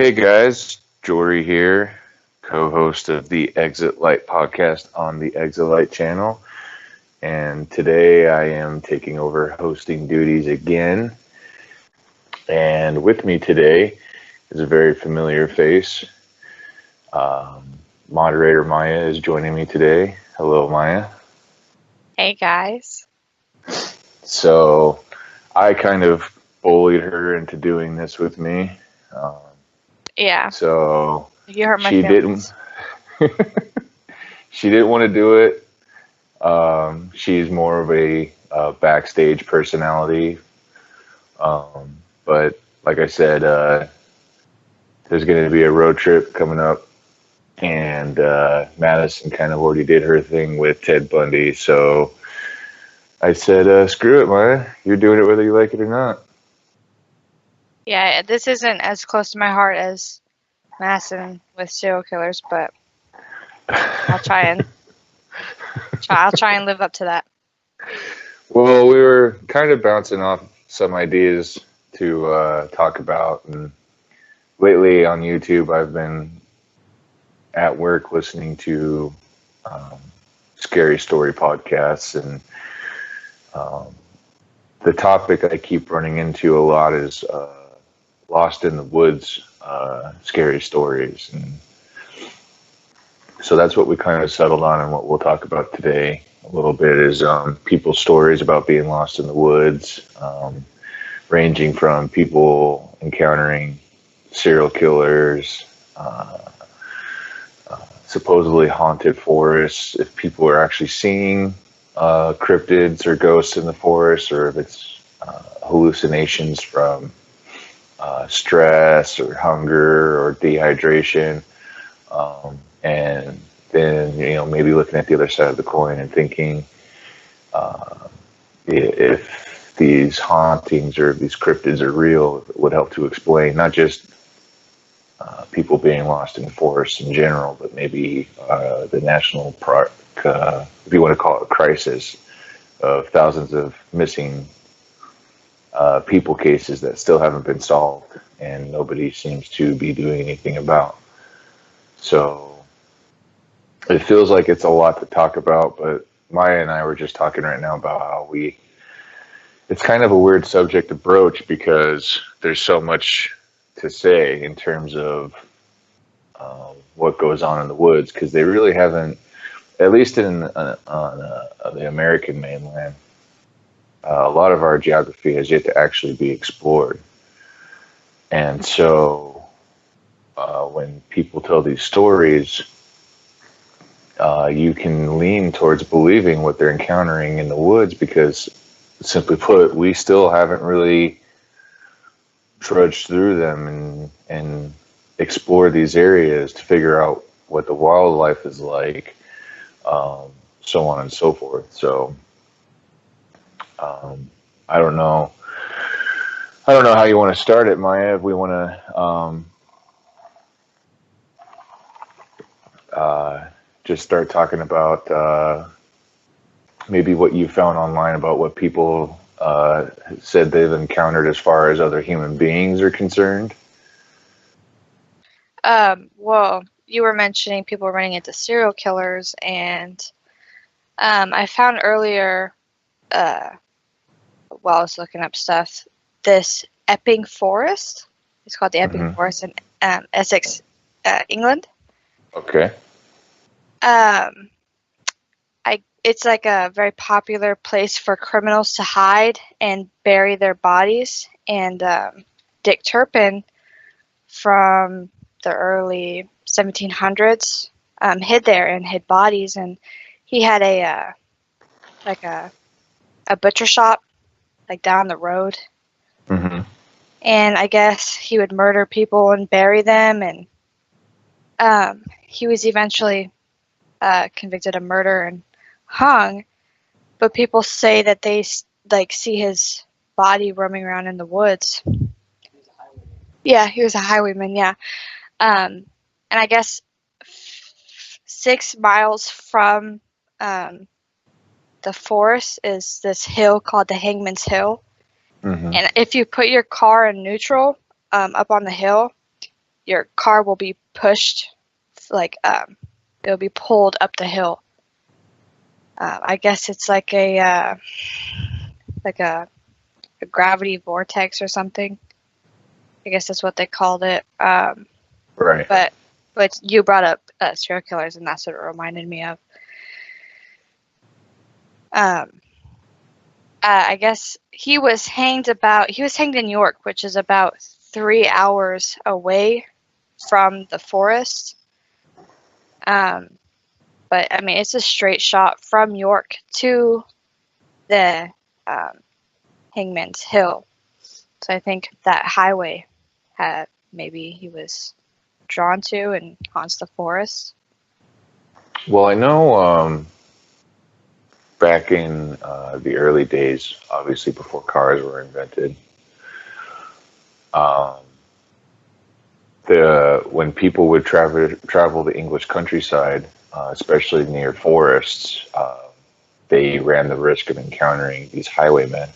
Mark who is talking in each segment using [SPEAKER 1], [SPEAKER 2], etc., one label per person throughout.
[SPEAKER 1] Hey guys, Jory here, co-host of the Exit Light podcast on the Exit Light channel. And today I am taking over hosting duties again. And with me today is a very familiar face. Um, Moderator Maya is joining me today. Hello, Maya.
[SPEAKER 2] Hey guys.
[SPEAKER 1] So I kind of bullied her into doing this with me. Um,
[SPEAKER 2] Yeah,
[SPEAKER 1] so
[SPEAKER 2] you hurt my
[SPEAKER 1] she didn't.
[SPEAKER 2] feelings.
[SPEAKER 1] She didn't want to do it. She's more of a backstage personality. But like I said, there's going to be a road trip coming up, and Madison kind of already did her thing with Ted Bundy. So I said, screw it, Maya. You're doing it whether you like it or not.
[SPEAKER 2] Yeah, this isn't as close to my heart as Madison with serial killers, but I'll try and live up to that.
[SPEAKER 1] Well, we were kind of bouncing off some ideas to talk about, and lately on YouTube, I've been at work listening to um, scary story podcasts, and um, the topic I keep running into a lot is lost in the woods scary stories, and so that's what we kind of settled on, and what we'll talk about today a little bit is people's stories about being lost in the woods, ranging from people encountering serial killers, uh, supposedly haunted forests, if people are actually seeing cryptids or ghosts in the forest, or if it's hallucinations from stress or hunger or dehydration. And then, maybe looking at the other side of the coin and thinking uh, if these hauntings or these cryptids are real, it would help to explain not just people being lost in forests in general, but maybe the national park, if you want to call it a crisis, of thousands of missing people cases that still haven't been solved and nobody seems to be doing anything about. So it feels like it's a lot to talk about, but Maya and I were just talking right now about how it's kind of a weird subject to broach because there's so much to say in terms of what goes on in the woods, because they really haven't, at least on the American mainland, a lot of our geography has yet to actually be explored. And so when people tell these stories, you can lean towards believing what they're encountering in the woods because, simply put, we still haven't really trudged through them and explored these areas to figure out what the wildlife is like, um, so on and so forth. So um, I don't know. I don't know how you want to start it, Maya. If we want to just start talking about maybe what you found online about what people said they've encountered as far as other human beings are concerned.
[SPEAKER 2] Well, you were mentioning people running into serial killers, and I found earlier, while I was looking up stuff, this Epping Forest. It's called the Epping
[SPEAKER 1] Mm-hmm.
[SPEAKER 2] Forest in Essex, England.
[SPEAKER 1] Okay.
[SPEAKER 2] Um, it's like a very popular place for criminals to hide and bury their bodies. And Dick Turpin from the early 1700s hid there and hid bodies. And he had like a butcher shop like down the road.
[SPEAKER 1] Mm-hmm.
[SPEAKER 2] And I guess he would murder people and bury them. And he was eventually convicted of murder and hung. But people say that they like see his body roaming around in the woods. Yeah, he was a highwayman. Yeah, and I guess 6 miles from um, the forest is this hill called the Hangman's Hill.
[SPEAKER 1] Mm-hmm.
[SPEAKER 2] And if you put your car in neutral up on the hill, your car will be pushed, like it'll be pulled up the hill. I guess it's like a gravity vortex or something. I guess that's what they called it.
[SPEAKER 1] Right.
[SPEAKER 2] But you brought up serial killers, and that's what it reminded me of. I guess he was hanged in York, which is about 3 hours away from the forest. But I mean, it's a straight shot from York to the Hangman's Hill. So I think that highway maybe he was drawn to and haunts the forest.
[SPEAKER 1] Well, I know back in the early days, obviously before cars were invented, when people would travel the English countryside, especially near forests, they ran the risk of encountering these highwaymen.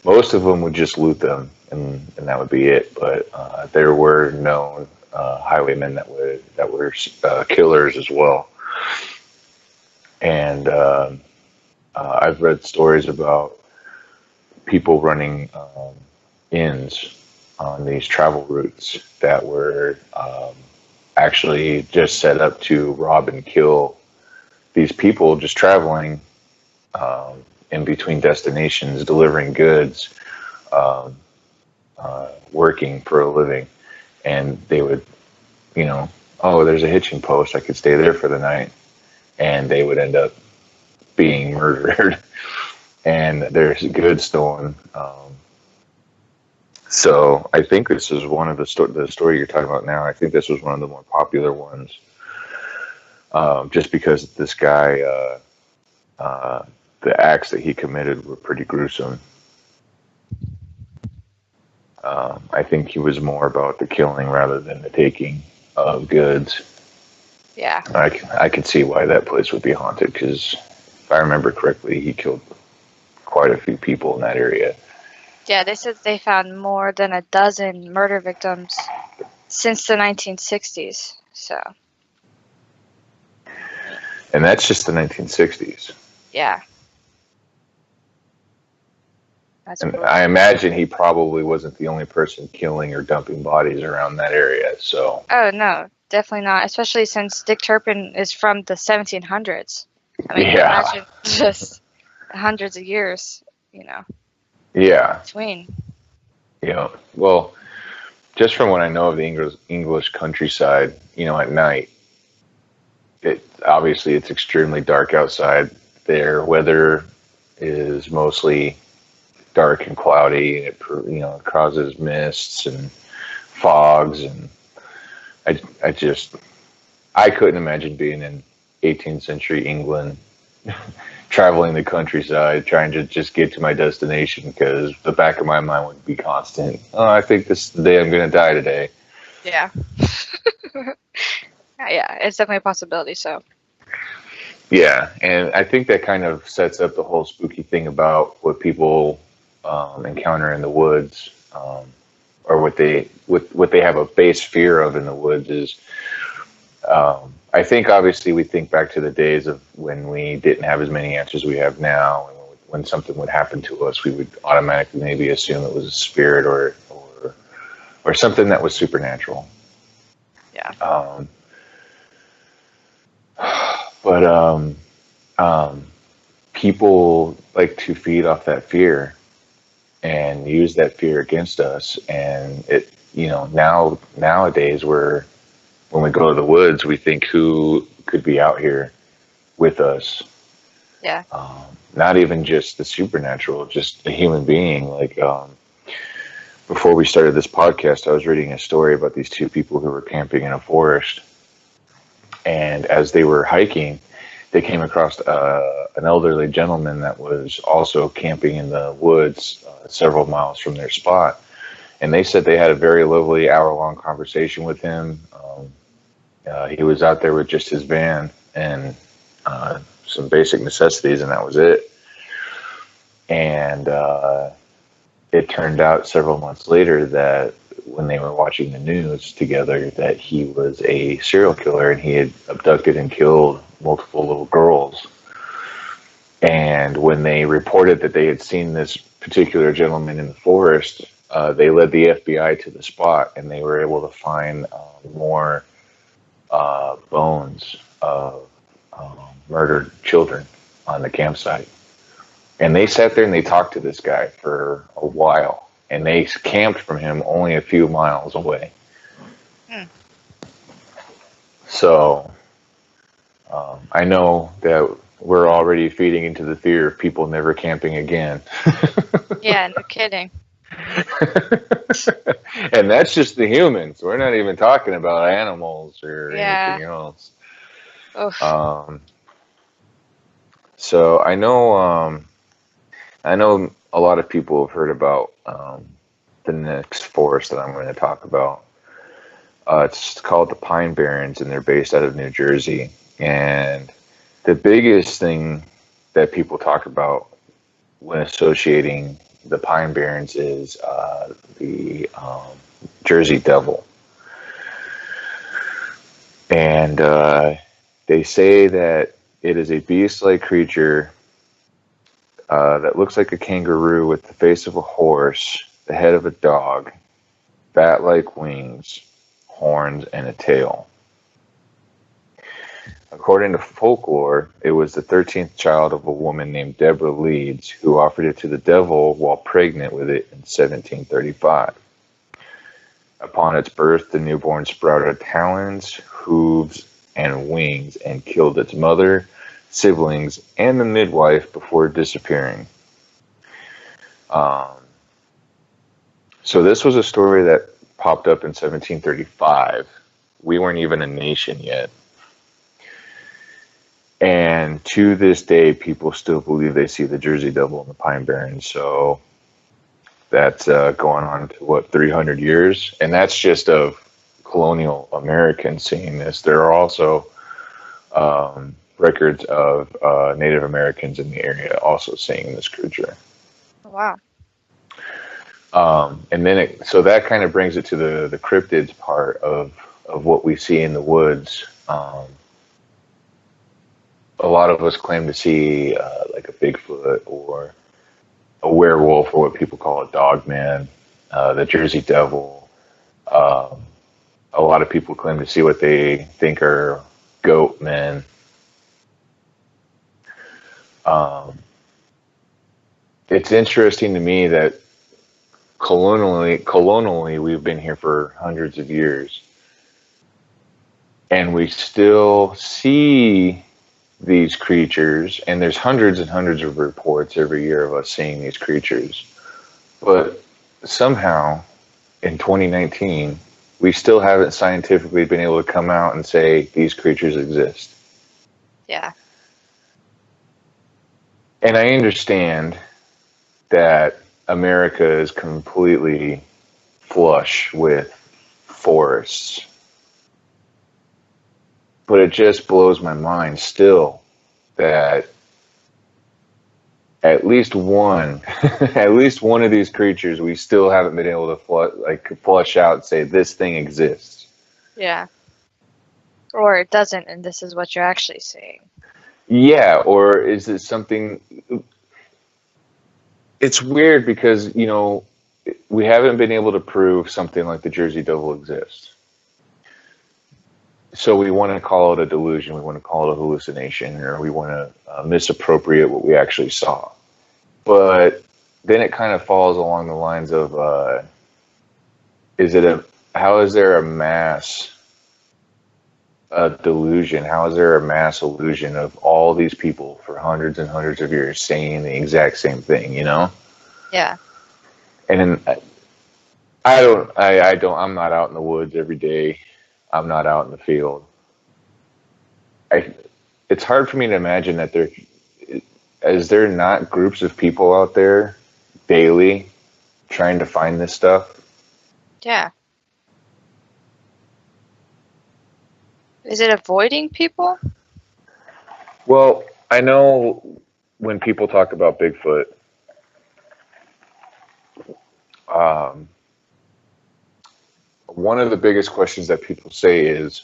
[SPEAKER 1] Most of them would just loot them, and that would be it. But there were known highwaymen that were killers as well. And I've read stories about people running inns on these travel routes that were actually just set up to rob and kill these people just traveling in between destinations, delivering goods, working for a living. And they would, oh, there's a hitching post, I could stay there for the night. And they would end up being murdered and there's goods stolen. So I think this is one of the story you're talking about now. I think this was one of the more popular ones, just because this guy, the acts that he committed were pretty gruesome. I think he was more about the killing rather than the taking of goods.
[SPEAKER 2] Yeah.
[SPEAKER 1] I could see why that place would be haunted, because if I remember correctly, he killed quite a few people in that area.
[SPEAKER 2] Yeah, they said they found more than a dozen murder victims since the 1960s. So.
[SPEAKER 1] And that's just the 1960s.
[SPEAKER 2] Yeah.
[SPEAKER 1] And I imagine he probably wasn't the only person killing or dumping bodies around that area. So.
[SPEAKER 2] Oh no, definitely not. Especially since Dick Turpin is from the 1700s. I mean,
[SPEAKER 1] yeah.
[SPEAKER 2] Imagine just hundreds of years,
[SPEAKER 1] Yeah.
[SPEAKER 2] Between.
[SPEAKER 1] Well, just from what I know of the English countryside, at night, it's extremely dark outside. Their weather is mostly dark and cloudy, and it causes mists and fogs, and I couldn't imagine being in 18th century England traveling the countryside trying to just get to my destination, because the back of my mind would be constant, oh, I think this is the day I'm going to die today.
[SPEAKER 2] Yeah. Yeah, it's definitely a possibility. So
[SPEAKER 1] yeah, and I think that kind of sets up the whole spooky thing about what people encounter in the woods, or what they have a base fear of in the woods is, I think obviously we think back to the days of when we didn't have as many answers we have now, and when something would happen to us, we would automatically maybe assume it was a spirit or something that was supernatural.
[SPEAKER 2] Yeah.
[SPEAKER 1] But people like to feed off that fear and use that fear against us. And it, nowadays when we go to the woods, we think, who could be out here with us?
[SPEAKER 2] Yeah.
[SPEAKER 1] Not even just the supernatural, just a human being. Like, before we started this podcast, I was reading a story about these two people who were camping in a forest. And as they were hiking, they came across an elderly gentleman that was also camping in the woods several miles from their spot. And they said they had a very lovely hour-long conversation with him. He was out there with just his van and some basic necessities, and that was it. And it turned out several months later that when they were watching the news together that he was a serial killer and he had abducted and killed multiple little girls. And when they reported that they had seen this particular gentleman in the forest, they led the FBI to the spot, and they were able to find more bones of murdered children on the campsite. And they sat there and they talked to this guy for a while, and they camped from him only a few miles away.
[SPEAKER 2] Hmm.
[SPEAKER 1] So I know that we're already feeding into the fear of people never camping again.
[SPEAKER 2] Yeah, no kidding.
[SPEAKER 1] And that's just the humans. We're not even talking about animals or
[SPEAKER 2] Yeah.
[SPEAKER 1] anything else.
[SPEAKER 2] Oof.
[SPEAKER 1] So I know a lot of people have heard about the next forest that I'm going to talk about. It's called the Pine Barrens, and they're based out of New Jersey. And the biggest thing that people talk about when associating the Pine Barrens is the Jersey Devil. And they say that it is a beast-like creature that looks like a kangaroo with the face of a horse, the head of a dog, bat-like wings, horns, and a tail. According to folklore, it was the 13th child of a woman named Deborah Leeds who offered it to the devil while pregnant with it in 1735. Upon its birth, the newborn sprouted talons, hooves, and wings and killed its mother, siblings, and the midwife before disappearing. So this was a story that popped up in 1735. We weren't even a nation yet. And to this day, people still believe they see the Jersey Devil in the Pine Barrens. So that's going on to, what, 300 years? And that's just of colonial Americans seeing this. There are also records of Native Americans in the area also seeing this creature.
[SPEAKER 2] Wow.
[SPEAKER 1] And then so that kind of brings it to the cryptids part of what we see in the woods. A lot of us claim to see like a Bigfoot or a werewolf, or what people call a dog man, the Jersey Devil. A lot of people claim to see what they think are goat men. It's interesting to me that colonially, we've been here for hundreds of years, and we still see these creatures, and there's hundreds and hundreds of reports every year of us seeing these creatures. But somehow, in 2019, we still haven't scientifically been able to come out and say these creatures exist.
[SPEAKER 2] Yeah.
[SPEAKER 1] And I understand that America is completely flush with forests. But it just blows my mind still that at least one of these creatures we still haven't been able to flush out and say this thing exists.
[SPEAKER 2] Yeah. Or it doesn't, and this is what you're actually seeing.
[SPEAKER 1] Yeah, or is it something? It's weird because, we haven't been able to prove something like the Jersey Devil exists. So we want to call it a delusion, we want to call it a hallucination, or we want to misappropriate what we actually saw. But then it kind of falls along the lines of, how is there a mass delusion? How is there a mass illusion of all these people for hundreds and hundreds of years saying the exact same thing,
[SPEAKER 2] Yeah.
[SPEAKER 1] And then I'm not out in the woods every day. I'm not out in the field. It's hard for me to imagine that is there not groups of people out there daily trying to find this stuff?
[SPEAKER 2] Yeah. Is it avoiding people?
[SPEAKER 1] Well, I know when people talk about Bigfoot, one of the biggest questions that people say is,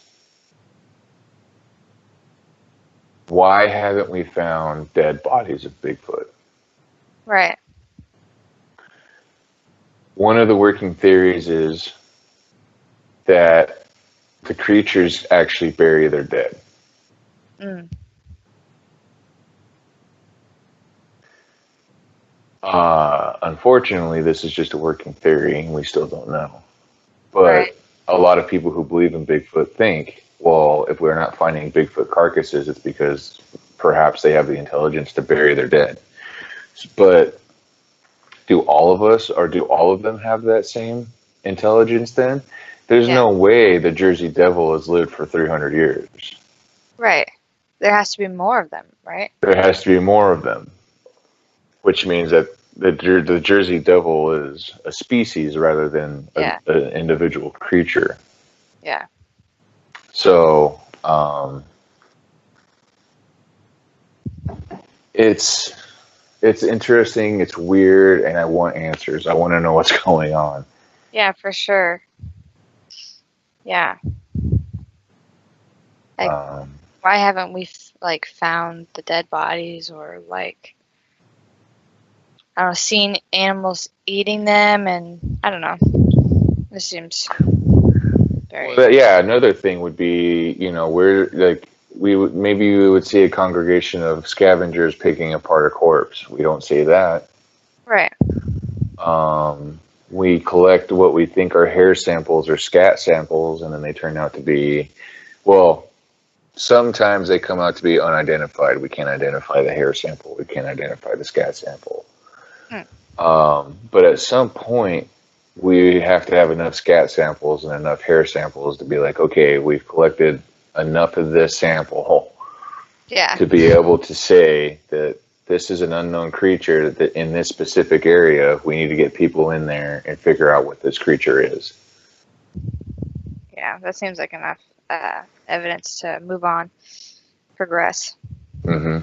[SPEAKER 1] why haven't we found dead bodies of Bigfoot?
[SPEAKER 2] Right.
[SPEAKER 1] One of the working theories is that the creatures actually bury their dead.
[SPEAKER 2] Mm.
[SPEAKER 1] Unfortunately, this is just a working theory, and we still don't know.
[SPEAKER 2] Right.
[SPEAKER 1] But a lot of people who believe in Bigfoot think, well, if we're not finding Bigfoot carcasses, it's because perhaps they have the intelligence to bury their dead. But do all of us, or do all of them have that same intelligence then? There's
[SPEAKER 2] Yeah.
[SPEAKER 1] no way the Jersey Devil has lived for 300 years.
[SPEAKER 2] Right. There has to be more of them, right?
[SPEAKER 1] There has to be more of them, which means that the Jersey Devil is a species rather than
[SPEAKER 2] Yeah.
[SPEAKER 1] an individual creature.
[SPEAKER 2] Yeah.
[SPEAKER 1] So it's interesting, it's weird, and I want answers. I want to know what's going on.
[SPEAKER 2] Yeah, for sure. Yeah. Like, why haven't we like found the dead bodies, or like, I don't know, seen animals eating them? And I don't know. This seems very.
[SPEAKER 1] Well, yeah, another thing would be, we're like, maybe we would see a congregation of scavengers picking apart a corpse. We don't see that.
[SPEAKER 2] Right.
[SPEAKER 1] We collect what we think are hair samples or scat samples, and then they turn out to be, well, sometimes they come out to be unidentified. We can't identify the hair sample. We can't identify the scat sample. But at some point, we have to have enough scat samples and enough hair samples to be like, okay, we've collected enough of this sample to be able to say that this is an unknown creature, that in this specific area, we need to get people in there and figure out what this creature is.
[SPEAKER 2] Yeah, that seems like enough evidence to move on, progress.
[SPEAKER 1] Mm-hmm.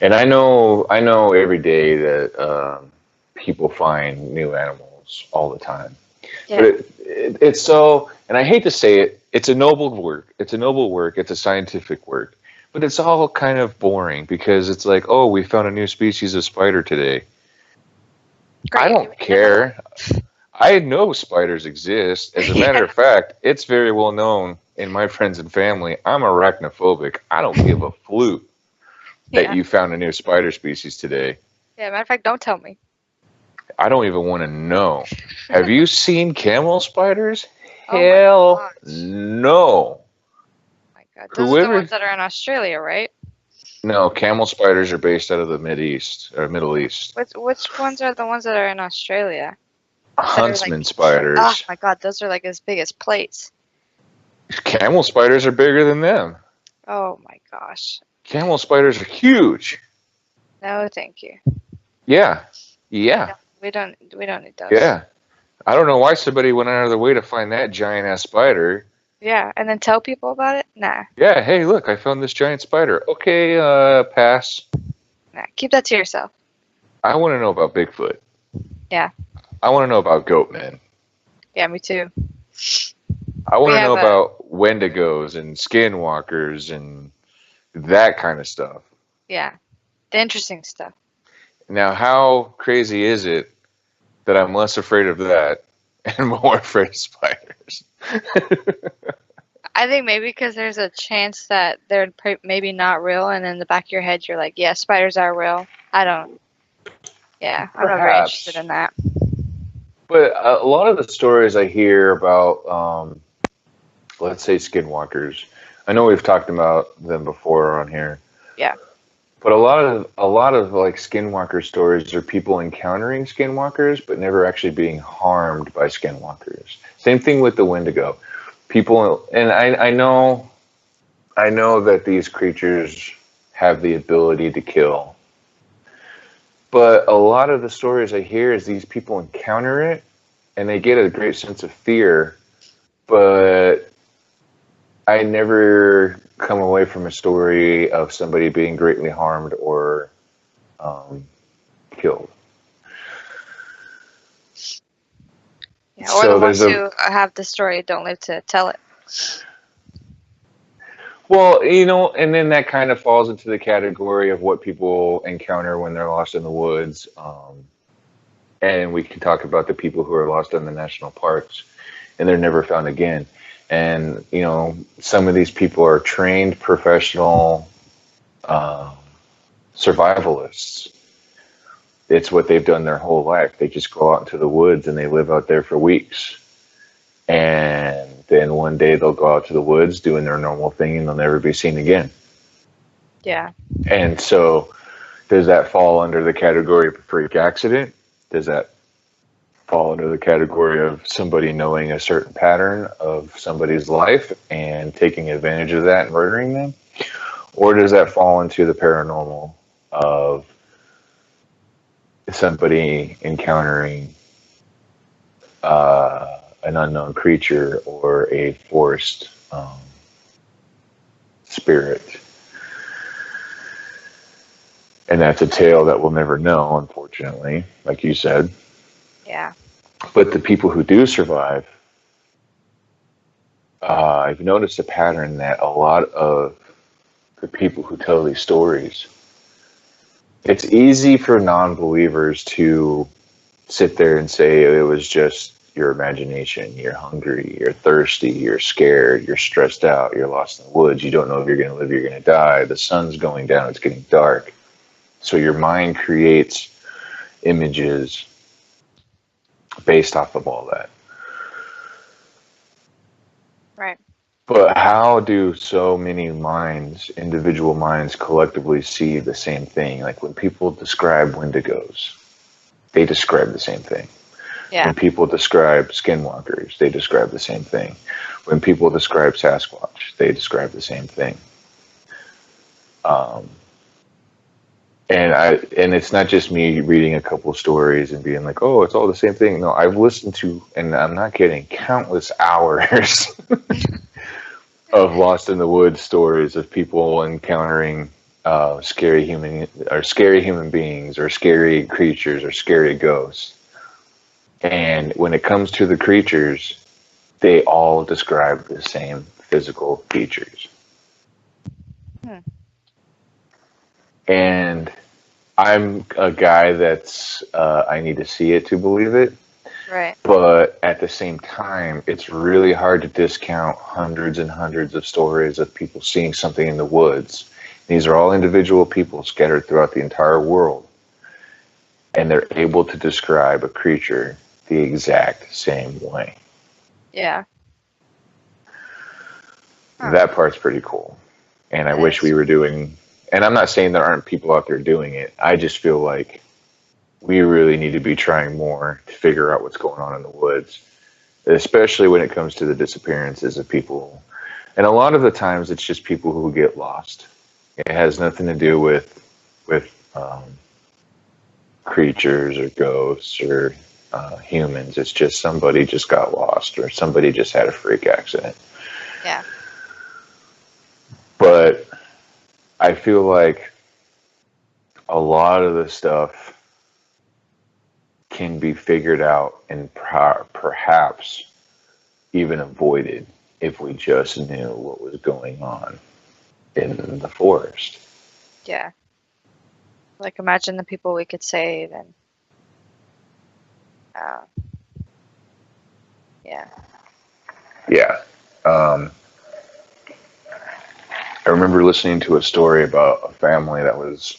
[SPEAKER 1] And I know every day that people find new animals all the time.
[SPEAKER 2] Yeah.
[SPEAKER 1] But it's so, and I hate to say it, it's a noble work. It's a noble work. It's a scientific work. But it's all kind of boring because it's like, oh, we found a new species of spider today.
[SPEAKER 2] Great.
[SPEAKER 1] I don't care. I know spiders exist. As a matter of fact, it's very well known in my friends and family. I'm arachnophobic. I don't give a flute that you found a new spider species today.
[SPEAKER 2] Yeah, matter of fact, don't tell me.
[SPEAKER 1] I don't even want to know. Have you seen camel spiders?
[SPEAKER 2] Oh
[SPEAKER 1] Hell no.
[SPEAKER 2] Oh my God. Those are the ones that are in Australia, right?
[SPEAKER 1] No, camel spiders are based out of the Middle East.
[SPEAKER 2] Which ones are the ones that are in Australia?
[SPEAKER 1] Huntsman spiders.
[SPEAKER 2] Oh my God, those are like as big as plates.
[SPEAKER 1] Camel spiders are bigger than them.
[SPEAKER 2] Oh my gosh.
[SPEAKER 1] Camel spiders are huge.
[SPEAKER 2] No, thank you.
[SPEAKER 1] Yeah. Yeah.
[SPEAKER 2] We don't need those.
[SPEAKER 1] Yeah. I don't know why somebody went out of their way to find that giant ass spider.
[SPEAKER 2] Yeah, and then tell people about it? Nah.
[SPEAKER 1] Yeah, hey, look, I found this giant spider. Okay, pass.
[SPEAKER 2] Nah, keep that to yourself.
[SPEAKER 1] I want to know about Bigfoot.
[SPEAKER 2] Yeah.
[SPEAKER 1] I want to know about Goatmen.
[SPEAKER 2] Yeah, me too.
[SPEAKER 1] I want to know about Wendigos and Skinwalkers and that kind of stuff.
[SPEAKER 2] Yeah. The interesting stuff.
[SPEAKER 1] Now, how crazy is it that I'm less afraid of that and more afraid of spiders?
[SPEAKER 2] I think maybe because there's a chance that they're maybe not real, and in the back of your head you're like, yeah, spiders are real. I'm not very interested in that.
[SPEAKER 1] But a lot of the stories I hear about, let's say skinwalkers, I know we've talked about them before on here.
[SPEAKER 2] Yeah.
[SPEAKER 1] But a lot of like skinwalker stories are people encountering skinwalkers but never actually being harmed by skinwalkers. Same thing with the Wendigo. People, and I know that these creatures have the ability to kill. But a lot of the stories I hear is these people encounter it and they get a great sense of fear, but I never come away from a story of somebody being greatly harmed or killed.
[SPEAKER 2] Yeah, or the
[SPEAKER 1] So
[SPEAKER 2] ones who have the story don't live to tell it.
[SPEAKER 1] well, you know, and then that kind of falls into the category of what people encounter when they're lost in the woods. And we can talk about the people who are lost in the national parks and they're never found again. And, you know, some of these people are trained professional uh, survivalists. It's what they've done their whole life. They just go out into the woods and they live out there for weeks. And then one day they'll go out to the woods doing their normal thing and they'll never be seen again.
[SPEAKER 2] Yeah.
[SPEAKER 1] And so, does that fall under the category of a freak accident? Does that fall under the category of somebody knowing a certain pattern of somebody's life and taking advantage of that and murdering them? Or does that fall into the paranormal of somebody encountering an unknown creature or a forest spirit? And that's a tale that we'll never know, unfortunately, like you said.
[SPEAKER 2] Yeah.
[SPEAKER 1] But the people who do survive, I've noticed a pattern that a lot of the people who tell these stories, it's easy for non-believers to sit there and say it was just your imagination. You're hungry, you're thirsty, you're scared, you're stressed out, you're lost in the woods, you don't know if you're going to live, you're going to die, the sun's going down, it's getting dark. So your mind creates images based off of all that.
[SPEAKER 2] Right.
[SPEAKER 1] But how do so many minds, individual minds, collectively see the same thing? Like when people describe wendigos, they describe the same thing.
[SPEAKER 2] Yeah.
[SPEAKER 1] When people describe skinwalkers, they describe the same thing. When people describe Sasquatch, they describe the same thing. And it's not just me reading a couple stories and being like, oh, it's all the same thing. No, I've listened to, and I'm not kidding, countless hours of Lost in the Woods stories of people encountering scary human beings or scary creatures or scary ghosts. And when it comes to the creatures, they all describe the same physical features.
[SPEAKER 2] Hmm.
[SPEAKER 1] And I'm a guy that's I need to see it to believe it.
[SPEAKER 2] Right.
[SPEAKER 1] But at the same time, it's really hard to discount hundreds and hundreds of stories of people seeing something in the woods. These are all individual people scattered throughout the entire world. And they're able to describe a creature the exact same way.
[SPEAKER 2] Yeah. Huh.
[SPEAKER 1] That part's pretty cool. And I wish we were doing, and I'm not saying there aren't people out there doing it. I just feel like we really need to be trying more to figure out what's going on in the woods, especially when it comes to the disappearances of people. And a lot of the times it's just people who get lost. It has nothing to do with creatures or ghosts or humans. It's just somebody just got lost or somebody just had a freak accident.
[SPEAKER 2] Yeah.
[SPEAKER 1] But I feel like a lot of the stuff can be figured out and perhaps even avoided if we just knew what was going on in the forest.
[SPEAKER 2] Yeah. Like imagine the people we could save and yeah.
[SPEAKER 1] Yeah. I remember listening to a story about a family that was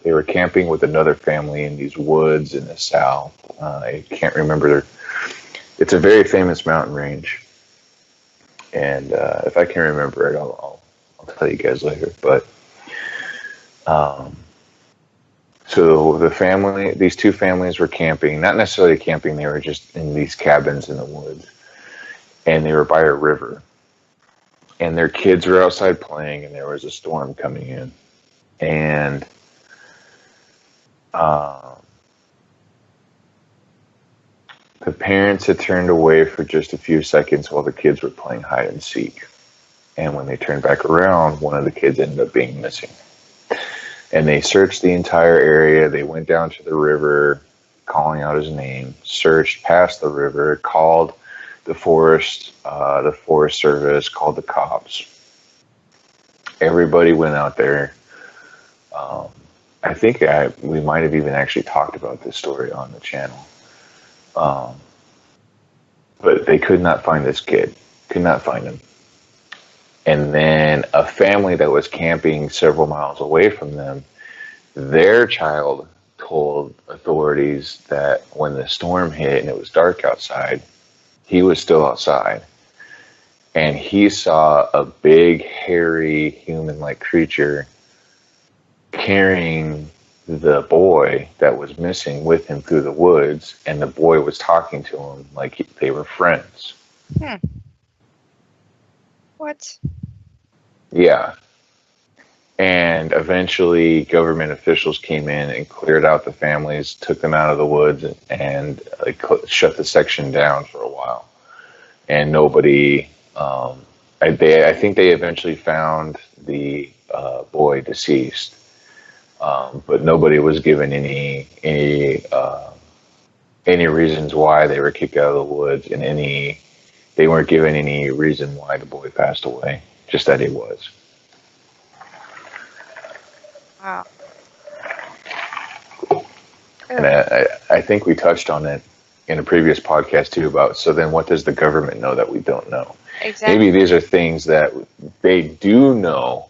[SPEAKER 1] they were camping with another family in these woods in the south. I can't remember. It's a very famous mountain range, and if I can remember it, I'll tell you guys later. But so these two families were camping, not necessarily camping. They were just in these cabins in the woods, and they were by a river. And their kids were outside playing, and there was a storm coming in, and the parents had turned away for just a few seconds while the kids were playing hide and seek. And when they turned back around, one of the kids ended up being missing. And they searched the entire area. They went down to the river. calling out his name, searched past the river, called the forest service, called the cops. Everybody went out there. Um, I think we might have even actually talked about this story on the channel. Um, but they could not find this kid. Could not find him. And then a family that was camping several miles away from them, their child told authorities that when the storm hit and it was dark outside, he was still outside. And he saw a big, hairy, human-like creature carrying the boy that was missing with him through the woods, and the boy was talking to him like they were friends.
[SPEAKER 2] What?
[SPEAKER 1] Yeah. And eventually government officials came in and cleared out the families, took them out of the woods, and like, shut the section down for a while. And nobody, I think they eventually found the boy deceased. But nobody was given any reasons why they were kicked out of the woods, and they weren't given any reason why the boy passed away. Just that he was.
[SPEAKER 2] Wow.
[SPEAKER 1] And I think we touched on it in a previous podcast too about, so then what does the government know that we don't know?
[SPEAKER 2] Exactly.
[SPEAKER 1] Maybe these are things that they do know,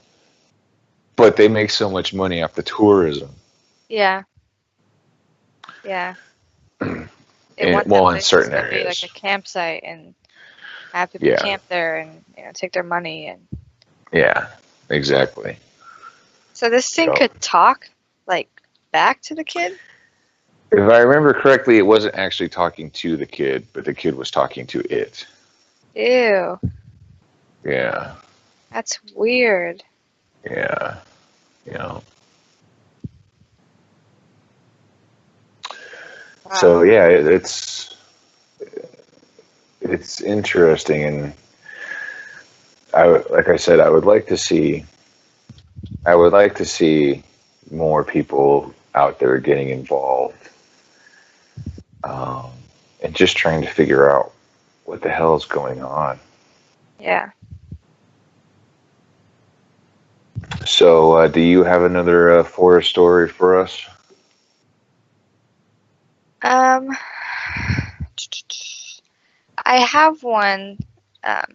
[SPEAKER 1] but they make so much money off the tourism.
[SPEAKER 2] Yeah. Yeah.
[SPEAKER 1] Well, in certain areas.
[SPEAKER 2] Be like a campsite and have people camp there and take their money and.
[SPEAKER 1] Yeah, exactly.
[SPEAKER 2] So this thing could talk like back to the kid?
[SPEAKER 1] If I remember correctly, it wasn't actually talking to the kid, but the kid was talking to it.
[SPEAKER 2] Ew.
[SPEAKER 1] Yeah.
[SPEAKER 2] That's weird.
[SPEAKER 1] Yeah. Wow. So yeah, it's interesting, and like I said, I would like to see more people out there getting involved, and just trying to figure out what the hell is going on.
[SPEAKER 2] Yeah.
[SPEAKER 1] So, do you have another forest story for us?
[SPEAKER 2] I have one.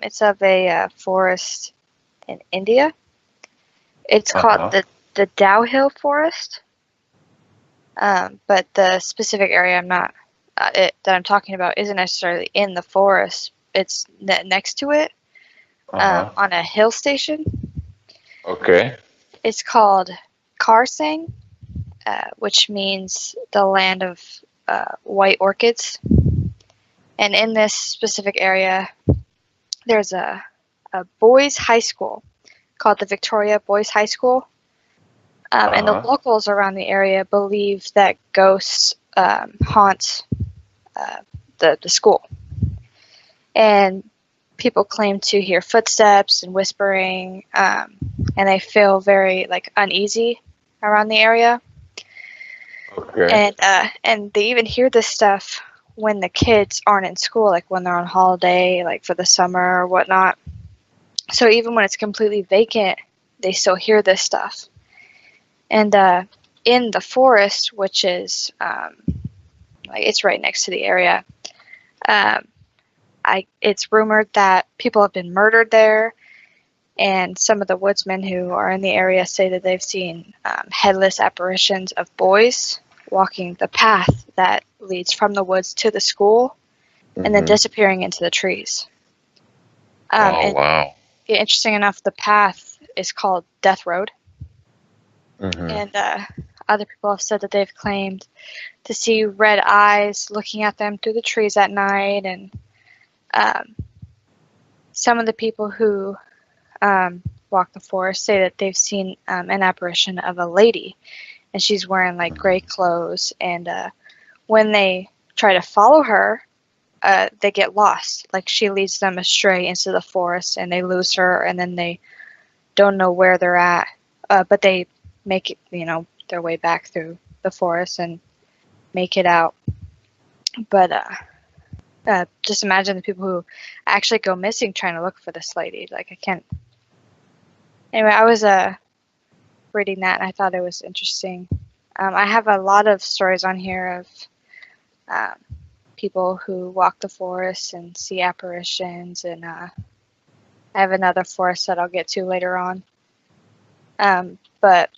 [SPEAKER 2] It's of a forest in India. It's called the Dow Hill Forest. But the specific area that I'm talking about isn't necessarily in the forest. It's next to it, on a hill station.
[SPEAKER 1] Okay.
[SPEAKER 2] It's called Karsang, which means the land of white orchids. And in this specific area, there's a boys' high school called the Victoria Boys High School. And the locals around the area believe that ghosts haunt the school. And people claim to hear footsteps and whispering, and they feel very uneasy around the area.
[SPEAKER 1] Okay.
[SPEAKER 2] And they even hear this stuff when the kids aren't in school, like when they're on holiday, like for the summer or whatnot. So even when it's completely vacant, they still hear this stuff. And in the forest, which is it's right next to the area, it's rumored that people have been murdered there, and some of the woodsmen who are in the area say that they've seen headless apparitions of boys walking the path that leads from the woods to the school, and then disappearing into the trees.
[SPEAKER 1] Wow.
[SPEAKER 2] Yeah, interesting enough, the path is called Death Road. And other people have said that they've claimed to see red eyes looking at them through the trees at night. And some of the people who walk the forest say that they've seen an apparition of a lady, and she's wearing gray clothes. And when they try to follow her, they get lost. She leads them astray into the forest, and they lose her, and then they don't know where they're at. But they make it, their way back through the forest, and make it out. But just imagine the people who actually go missing trying to look for this lady. Like, I can't. Anyway, I was reading that and I thought it was interesting. I have a lot of stories on here of people who walk the forest and see apparitions, and I have another forest that I'll get to later on. But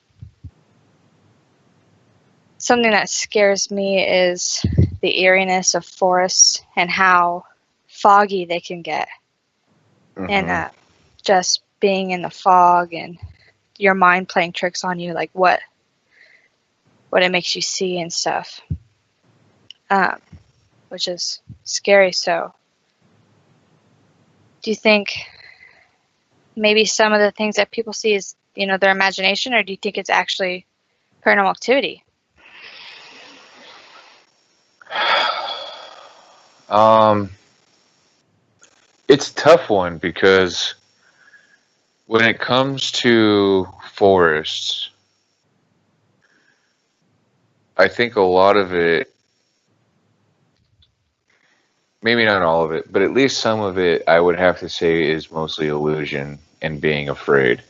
[SPEAKER 2] something that scares me is the eeriness of forests and how foggy they can get.
[SPEAKER 1] Mm-hmm.
[SPEAKER 2] And just being in the fog and your mind playing tricks on you, like what it makes you see and stuff, which is scary. So do you think maybe some of the things that people see is, their imagination, or do you think it's actually paranormal activity?
[SPEAKER 1] It's a tough one because when it comes to forests, I think a lot of it, maybe not all of it, but at least some of it, I would have to say is mostly illusion and being afraid.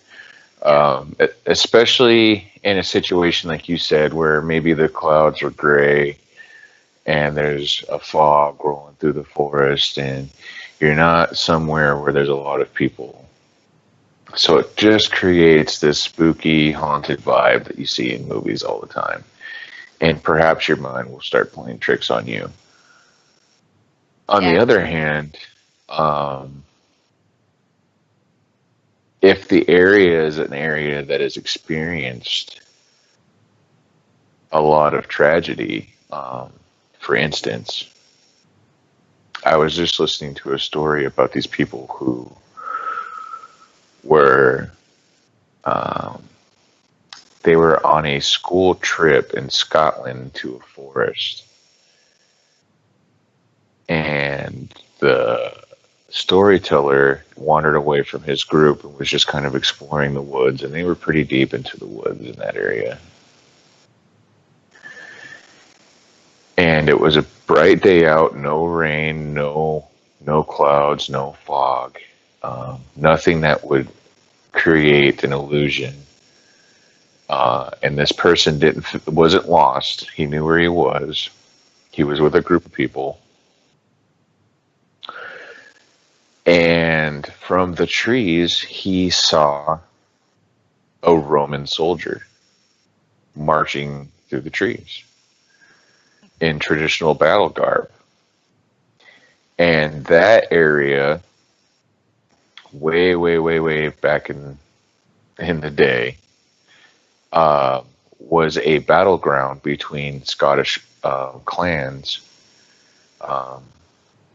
[SPEAKER 1] Especially in a situation like you said, where maybe the clouds are gray and there's a fog rolling through the forest and you're not somewhere where there's a lot of people. So it just creates this spooky, haunted vibe that you see in movies all the time. And perhaps your mind will start playing tricks on you. On the other hand, if the area is an area that has experienced a lot of tragedy, for instance, I was just listening to a story about these people who were they were on a school trip in Scotland to a forest, and the storyteller wandered away from his group and was just kind of exploring the woods, and they were pretty deep into the woods in that area. And it was a bright day out, no rain, no clouds, no fog, nothing that would create an illusion. And this person wasn't lost. He knew where he was. He was with a group of people. And from the trees, he saw a Roman soldier marching through the trees in traditional battle garb. And that area, way, way, way, way back in the day, was a battleground between Scottish clans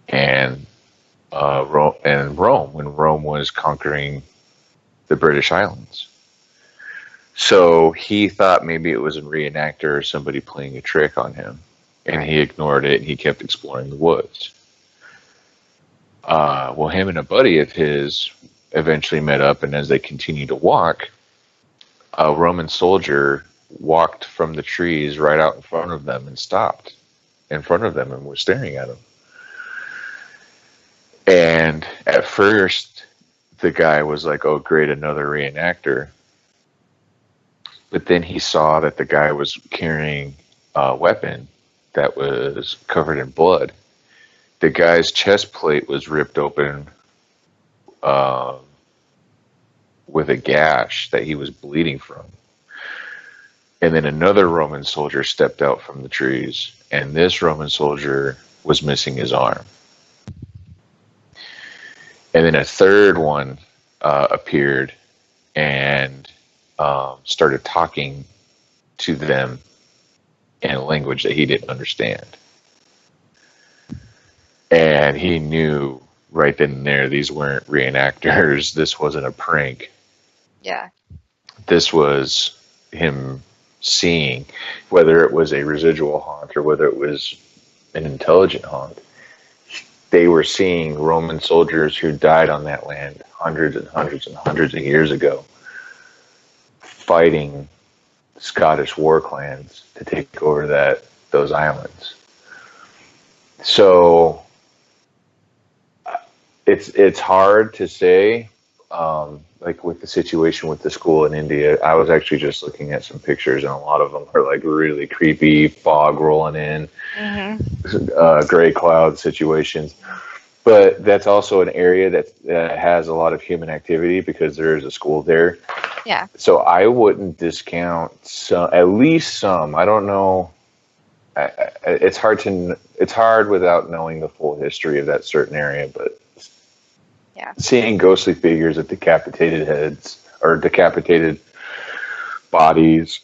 [SPEAKER 1] and Rome, when Rome was conquering the British Islands. So he thought maybe it was a reenactor or somebody playing a trick on him, and he ignored it and he kept exploring the woods. Well, him and a buddy of his eventually met up, and as they continued to walk, a Roman soldier walked from the trees right out in front of them and stopped in front of them and was staring at them. And at first, the guy was like, oh, great, another reenactor. But then he saw that the guy was carrying a weapon that was covered in blood. The guy's chest plate was ripped open with a gash that he was bleeding from. And then another Roman soldier stepped out from the trees, and this Roman soldier was missing his arm. And then a third one appeared and started talking to them in a language that he didn't understand. And he knew right then and there, these weren't reenactors. This wasn't a prank.
[SPEAKER 2] Yeah.
[SPEAKER 1] This was him seeing, whether it was a residual haunt or whether it was an intelligent haunt. They were seeing Roman soldiers who died on that land hundreds and hundreds and hundreds of years ago, fighting Scottish war clans to take over that those islands. So it's hard to say. Like with the situation with the school in India, I was actually just looking at some pictures, and a lot of them are like really creepy, fog rolling in, gray cloud situations. But that's also an area that has a lot of human activity because there is a school there.
[SPEAKER 2] Yeah.
[SPEAKER 1] So I wouldn't discount some, at least some. I don't know. It's hard without knowing the full history of that certain area, but
[SPEAKER 2] Yeah.
[SPEAKER 1] seeing ghostly figures with decapitated heads or decapitated bodies,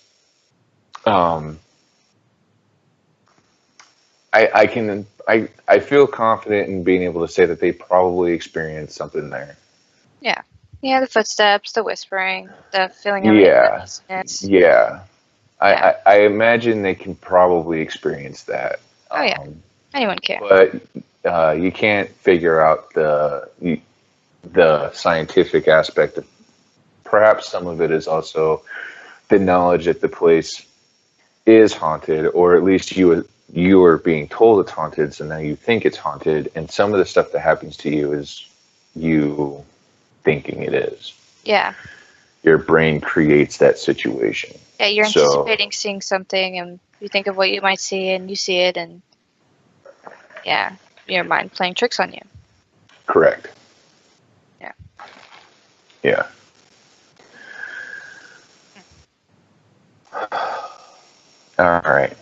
[SPEAKER 1] I feel confident in being able to say that they probably experienced something there.
[SPEAKER 2] Yeah. Yeah, the footsteps, the whispering, the feeling of
[SPEAKER 1] Yeah,
[SPEAKER 2] uneasiness.
[SPEAKER 1] yeah.
[SPEAKER 2] Yeah.
[SPEAKER 1] I imagine they can probably experience that.
[SPEAKER 2] Oh, yeah. Anyone can.
[SPEAKER 1] But you can't figure out the scientific aspect of. Perhaps some of it is also the knowledge that the place is haunted, or at least you are being told it's haunted, so now you think it's haunted, and some of the stuff that happens to you is you thinking it is.
[SPEAKER 2] Yeah.
[SPEAKER 1] Your brain creates that situation.
[SPEAKER 2] Yeah, you're anticipating seeing something, and you think of what you might see, and you see it, and yeah, your mind playing tricks on you.
[SPEAKER 1] Correct.
[SPEAKER 2] Yeah.
[SPEAKER 1] Yeah. All right.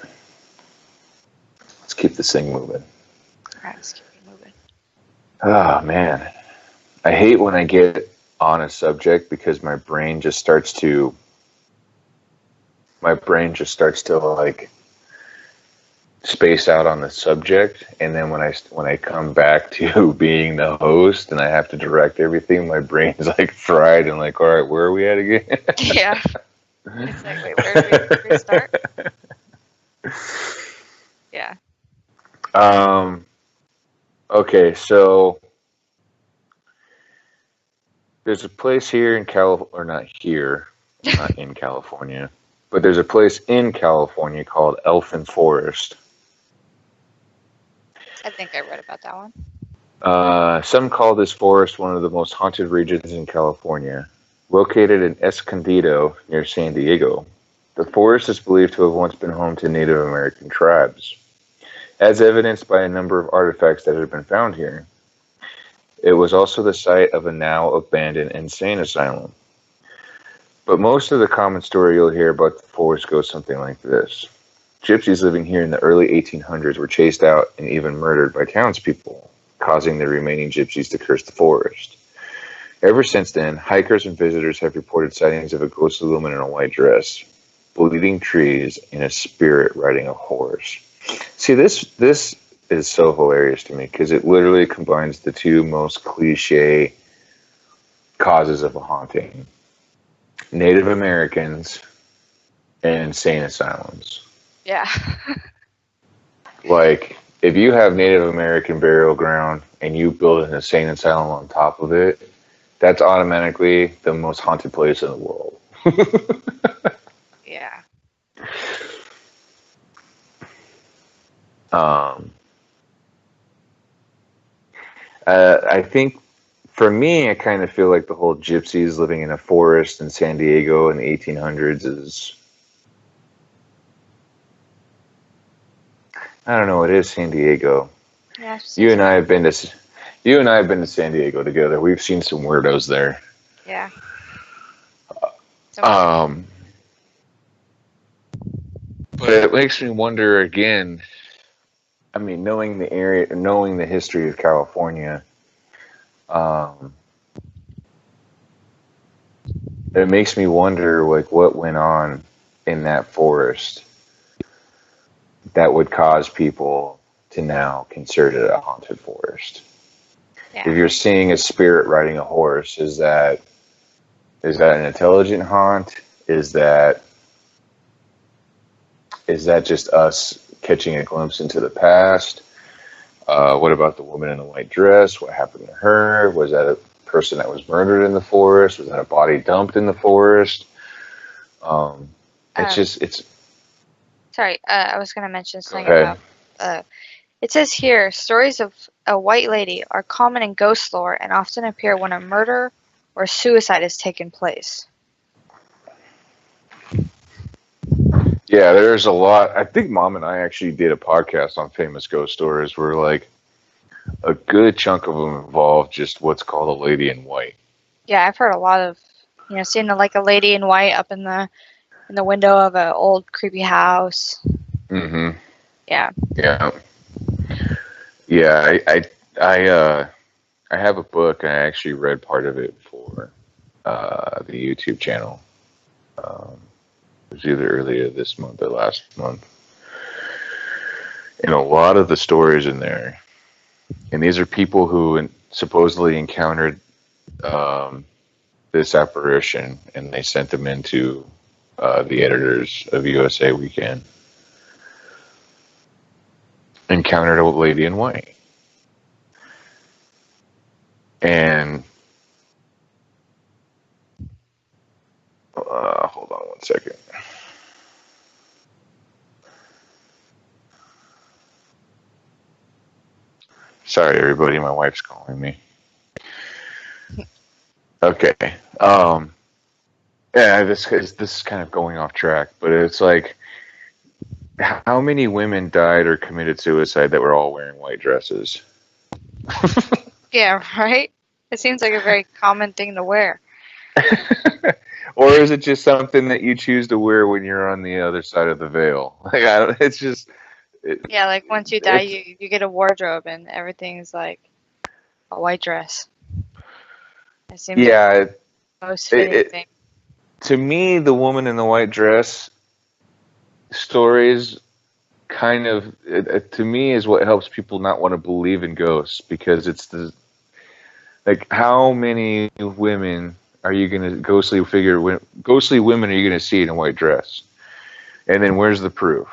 [SPEAKER 1] Let's keep this thing moving.
[SPEAKER 2] All right, let's keep it moving.
[SPEAKER 1] Oh, man. I hate when I get on a subject because my brain just starts to like space out on the subject, and then when I come back to being the host and I have to direct everything, my brain's like fried and like, all right, where are we at again?
[SPEAKER 2] Yeah. It's like, wait, where do we start? Yeah.
[SPEAKER 1] Okay, so there's a place here in not in California, but there's a place in California called Elfin Forest.
[SPEAKER 2] I think I read about that one.
[SPEAKER 1] Some call this forest one of the most haunted regions in California. Located in Escondido near San Diego, the forest is believed to have once been home to Native American tribes, as evidenced by a number of artifacts that have been found here. It was also the site of a now abandoned insane asylum. But most of the common story you'll hear about the forest goes something like this. Gypsies living here in the early 1800s were chased out and even murdered by townspeople, causing the remaining gypsies to curse the forest. Ever since then, hikers and visitors have reported sightings of a ghostly woman in a white dress, bleeding trees, and a spirit riding a horse. See, this is so hilarious to me because it literally combines the two most cliche causes of a haunting: Native Americans and insane asylums.
[SPEAKER 2] Yeah.
[SPEAKER 1] Like, if you have Native American burial ground and you build an insane asylum on top of it, that's automatically the most haunted place in the world.
[SPEAKER 2] Yeah.
[SPEAKER 1] I think for me, I kind of feel like the whole gypsies living in a forest in San Diego in the 1800s is, I don't know, it is San Diego.
[SPEAKER 2] Yeah.
[SPEAKER 1] You and I have been to San Diego together. We've seen some weirdos there.
[SPEAKER 2] Yeah.
[SPEAKER 1] But it makes me wonder again. I mean, knowing the area, knowing the history of California, it makes me wonder, like, what went on in that forest that would cause people to now consider it a haunted forest.
[SPEAKER 2] Yeah.
[SPEAKER 1] If you're seeing a spirit riding a horse, is that an intelligent haunt? Is that just us catching a glimpse into the past? What about the woman in the white dress? What happened to her? Was that a person that was murdered in the forest? Was that a body dumped in the forest? It's
[SPEAKER 2] Sorry, I was going to mention
[SPEAKER 1] Go
[SPEAKER 2] something
[SPEAKER 1] ahead.
[SPEAKER 2] about. It says here, stories of a white lady are common in ghost lore and often appear when a murder or suicide has taken place.
[SPEAKER 1] Yeah, there's a lot. I think Mom and I actually did a podcast on famous ghost stories where, like, a good chunk of them involve just what's called a lady in white.
[SPEAKER 2] Yeah, I've heard a lot of, seeing like a lady in white up in the window of an old creepy house.
[SPEAKER 1] Mm-hmm.
[SPEAKER 2] Yeah.
[SPEAKER 1] Yeah. Yeah. I have a book, and I actually read part of it for the YouTube channel. It was either earlier this month or last month. And a lot of the stories in there, and these are people who supposedly encountered um, this apparition, and they sent them into the editors of USA Weekend. Encountered a lady in white, and hold on one second. Sorry, everybody. My wife's calling me. Okay. Um, yeah, this is kind of going off track, but it's like, how many women died or committed suicide that were all wearing white dresses?
[SPEAKER 2] Yeah, right? It seems like a very common thing to wear.
[SPEAKER 1] Or is it just something that you choose to wear when you're on the other side of the veil? Like, I don't, it's just it,
[SPEAKER 2] Yeah, like once you die,
[SPEAKER 1] it's
[SPEAKER 2] you get a wardrobe and everything's like a white dress. It seems like
[SPEAKER 1] yeah.
[SPEAKER 2] the most
[SPEAKER 1] It,
[SPEAKER 2] fitting
[SPEAKER 1] it
[SPEAKER 2] thing.
[SPEAKER 1] To me, the woman in the white dress stories kind of to me is what helps people not want to believe in ghosts, because it's the, like, how many women are you gonna ghostly women are you gonna see in a white dress, and then where's the proof?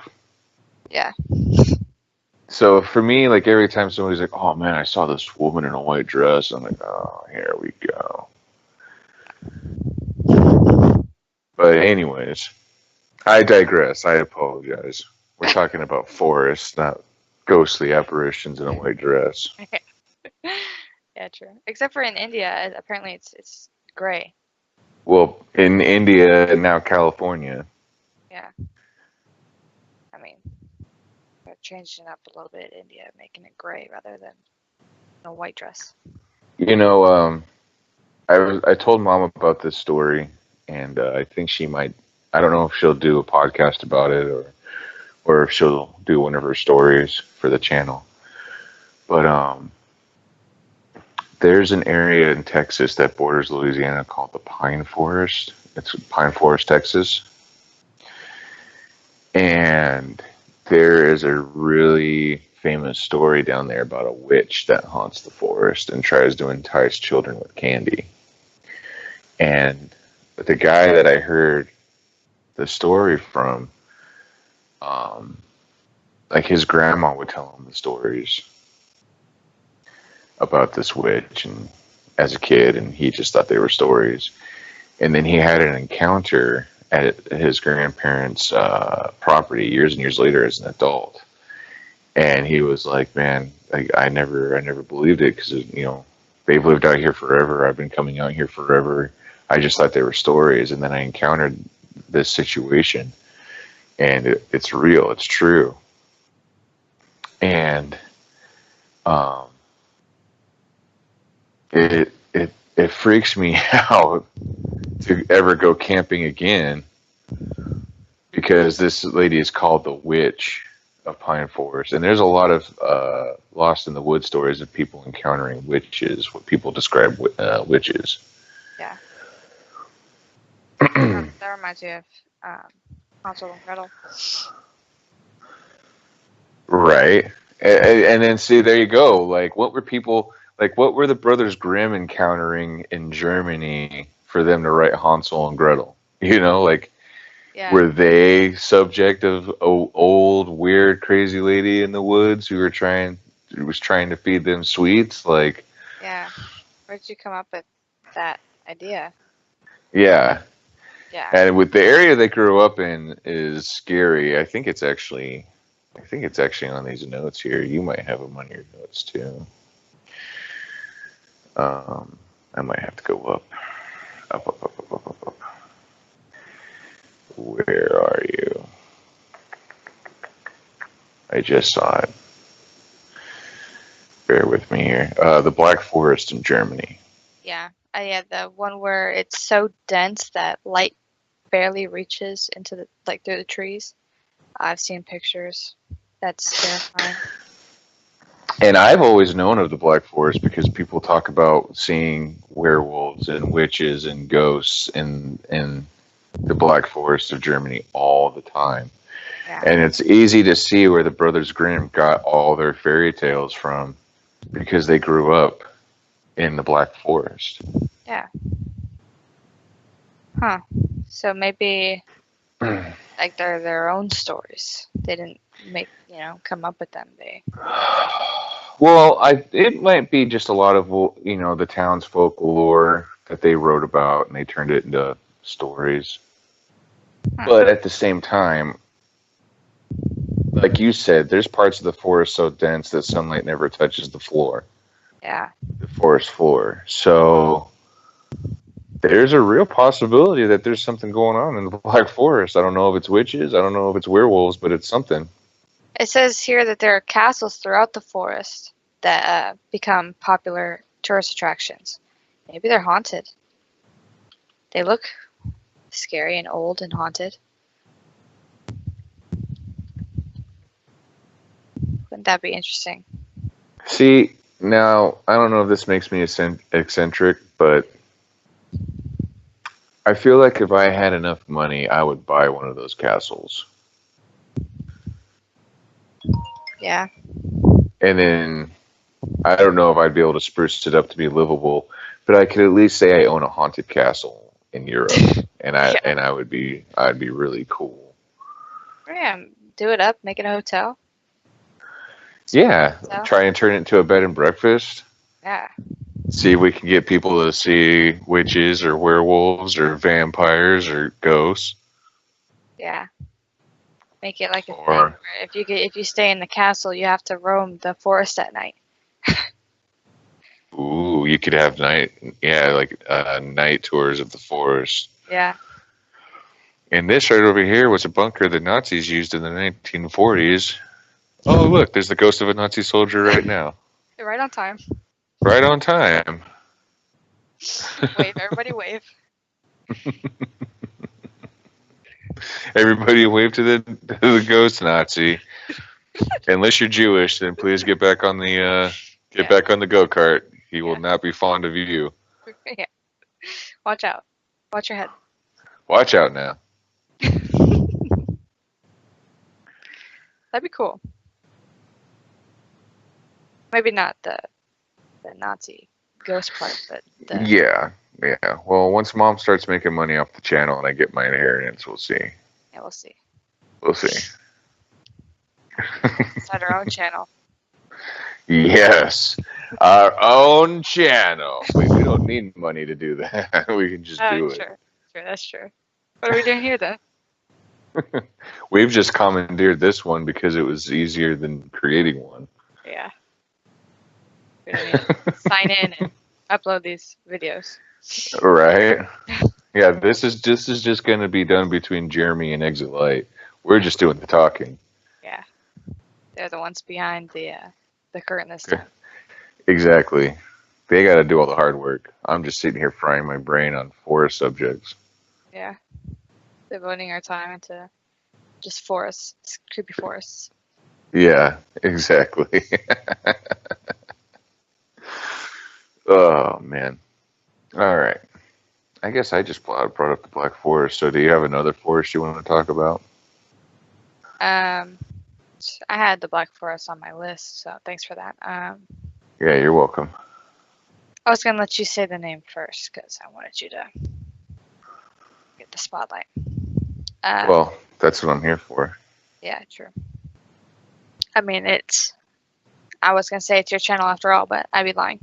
[SPEAKER 2] Yeah.
[SPEAKER 1] So for me, like, every time somebody's like, oh man, I saw this woman in a white dress, I'm like, oh, here we go. But anyways, I digress. I apologize. We're talking about forests, not ghostly apparitions in a white dress.
[SPEAKER 2] Yeah, true. Except for in India, apparently it's gray.
[SPEAKER 1] Well, in India and now California.
[SPEAKER 2] Yeah. I mean, they're changing it up a little bit in India, making it gray rather than a white dress.
[SPEAKER 1] You know, I told Mom about this story, and I think she might. I don't know if she'll do a podcast about it, or if she'll do one of her stories for the channel. But there's an area in Texas that borders Louisiana called the Pine Forest. It's Pine Forest, Texas. And there is a really famous story down there about a witch that haunts the forest and tries to entice children with candy. And the guy that I heard the story from, um, like, his grandma would tell him the stories about this witch, and as a kid, and he just thought they were stories. And then he had an encounter at his grandparents' property years and years later as an adult, and he was like, "Man, I never believed it, because they've lived out here forever. I've been coming out here forever. I just thought they were stories, and then I encountered this situation, and it's real. It's true." And um, it freaks me out to ever go camping again, because this lady is called the Witch of Pine Forest, and there's a lot of Lost in the Woods stories of people encountering witches, what people describe witches.
[SPEAKER 2] Yeah. That reminds me of Hansel and Gretel.
[SPEAKER 1] Right. And then, see, there you go. Like, what were the Brothers Grimm encountering in Germany for them to write Hansel and Gretel? Like,
[SPEAKER 2] Yeah.
[SPEAKER 1] were they subject of old, weird, crazy lady in the woods who was trying to feed them sweets? Like,
[SPEAKER 2] Yeah. Where did you come up with that idea?
[SPEAKER 1] yeah.
[SPEAKER 2] Yeah.
[SPEAKER 1] And with the area they grew up in is scary. I think it's actually on these notes here. You might have them on your notes too. I might have to go up. Up, up, up, up, up, up, up. Where are you? I just saw it. Bear with me here. The Black Forest in Germany.
[SPEAKER 2] Yeah. Yeah, the one where it's so dense that light barely reaches into the through the trees. I've seen pictures. That's terrifying.
[SPEAKER 1] And I've always known of the Black Forest because people talk about seeing werewolves and witches and ghosts in the Black Forest of Germany all the time.
[SPEAKER 2] Yeah.
[SPEAKER 1] And it's easy to see where the Brothers Grimm got all their fairy tales from because they grew up in the Black Forest.
[SPEAKER 2] Yeah. Huh. So maybe like they're their own stories. They didn't come up with them.
[SPEAKER 1] Well, it might be just a lot of the townsfolk lore that they wrote about and they turned it into stories. But at the same time, like you said, there's parts of the forest so dense that sunlight never touches the floor.
[SPEAKER 2] Yeah.
[SPEAKER 1] The forest floor. So there's a real possibility that there's something going on in the Black Forest. I don't know if it's witches, I don't know if it's werewolves, but it's something.
[SPEAKER 2] It says here that there are castles throughout the forest that become popular tourist attractions. Maybe they're haunted. They look scary and old and haunted. Wouldn't that be interesting?
[SPEAKER 1] See, now, I don't know if this makes me eccentric, but I feel like if I had enough money, I would buy one of those castles.
[SPEAKER 2] Yeah.
[SPEAKER 1] And then I don't know if I'd be able to spruce it up to be livable, but I could at least say I own a haunted castle in Europe, and I'd be really cool.
[SPEAKER 2] Yeah. Do it up. Make it a hotel.
[SPEAKER 1] Yeah, try and turn it into a bed and breakfast.
[SPEAKER 2] Yeah.
[SPEAKER 1] See if we can get people to see witches or werewolves or vampires or ghosts.
[SPEAKER 2] Yeah. Make it like a thing where if you stay in the castle, you have to roam the forest at night.
[SPEAKER 1] Ooh, you could have night tours of the forest.
[SPEAKER 2] Yeah.
[SPEAKER 1] And this right over here was a bunker the Nazis used in the 1940s. Oh, look, there's the ghost of a Nazi soldier right now.
[SPEAKER 2] Right on time.
[SPEAKER 1] Right on time.
[SPEAKER 2] Wave, everybody wave.
[SPEAKER 1] Everybody wave to the ghost Nazi. Unless you're Jewish, then please get back on the back on the go-kart. He will not be fond of you.
[SPEAKER 2] Yeah. Watch out. Watch your head.
[SPEAKER 1] Watch out now.
[SPEAKER 2] That'd be cool. Maybe not the Nazi ghost part, but
[SPEAKER 1] yeah. Well, once Mom starts making money off the channel and I get my inheritance, we'll see.
[SPEAKER 2] Yeah, we'll see.
[SPEAKER 1] We'll see.
[SPEAKER 2] Start our own channel.
[SPEAKER 1] Yes, our own channel. We don't need money to do that. We can just do it.
[SPEAKER 2] Sure, that's true. What are we doing here then?
[SPEAKER 1] We've just commandeered this one because it was easier than creating one.
[SPEAKER 2] Yeah. We don't need to sign in and upload these videos.
[SPEAKER 1] Right. Yeah, this is just going to be done between Jeremy and Exit Light. We're just doing the talking.
[SPEAKER 2] Yeah. They're the ones behind the curtain this time.
[SPEAKER 1] Exactly. They got to do all the hard work. I'm just sitting here frying my brain on forest subjects.
[SPEAKER 2] Yeah. Devoting our time into just forests, creepy forests.
[SPEAKER 1] Yeah, exactly. Oh, man. All right. I guess I just brought up the Black Forest. So do you have another forest you want to talk about?
[SPEAKER 2] I had the Black Forest on my list, so thanks for that.
[SPEAKER 1] Yeah, you're welcome.
[SPEAKER 2] I was going to let you say the name first because I wanted you to get the spotlight.
[SPEAKER 1] Well, that's what I'm here for.
[SPEAKER 2] Yeah, true. I mean, I was going to say it's your channel after all, but I'd be lying.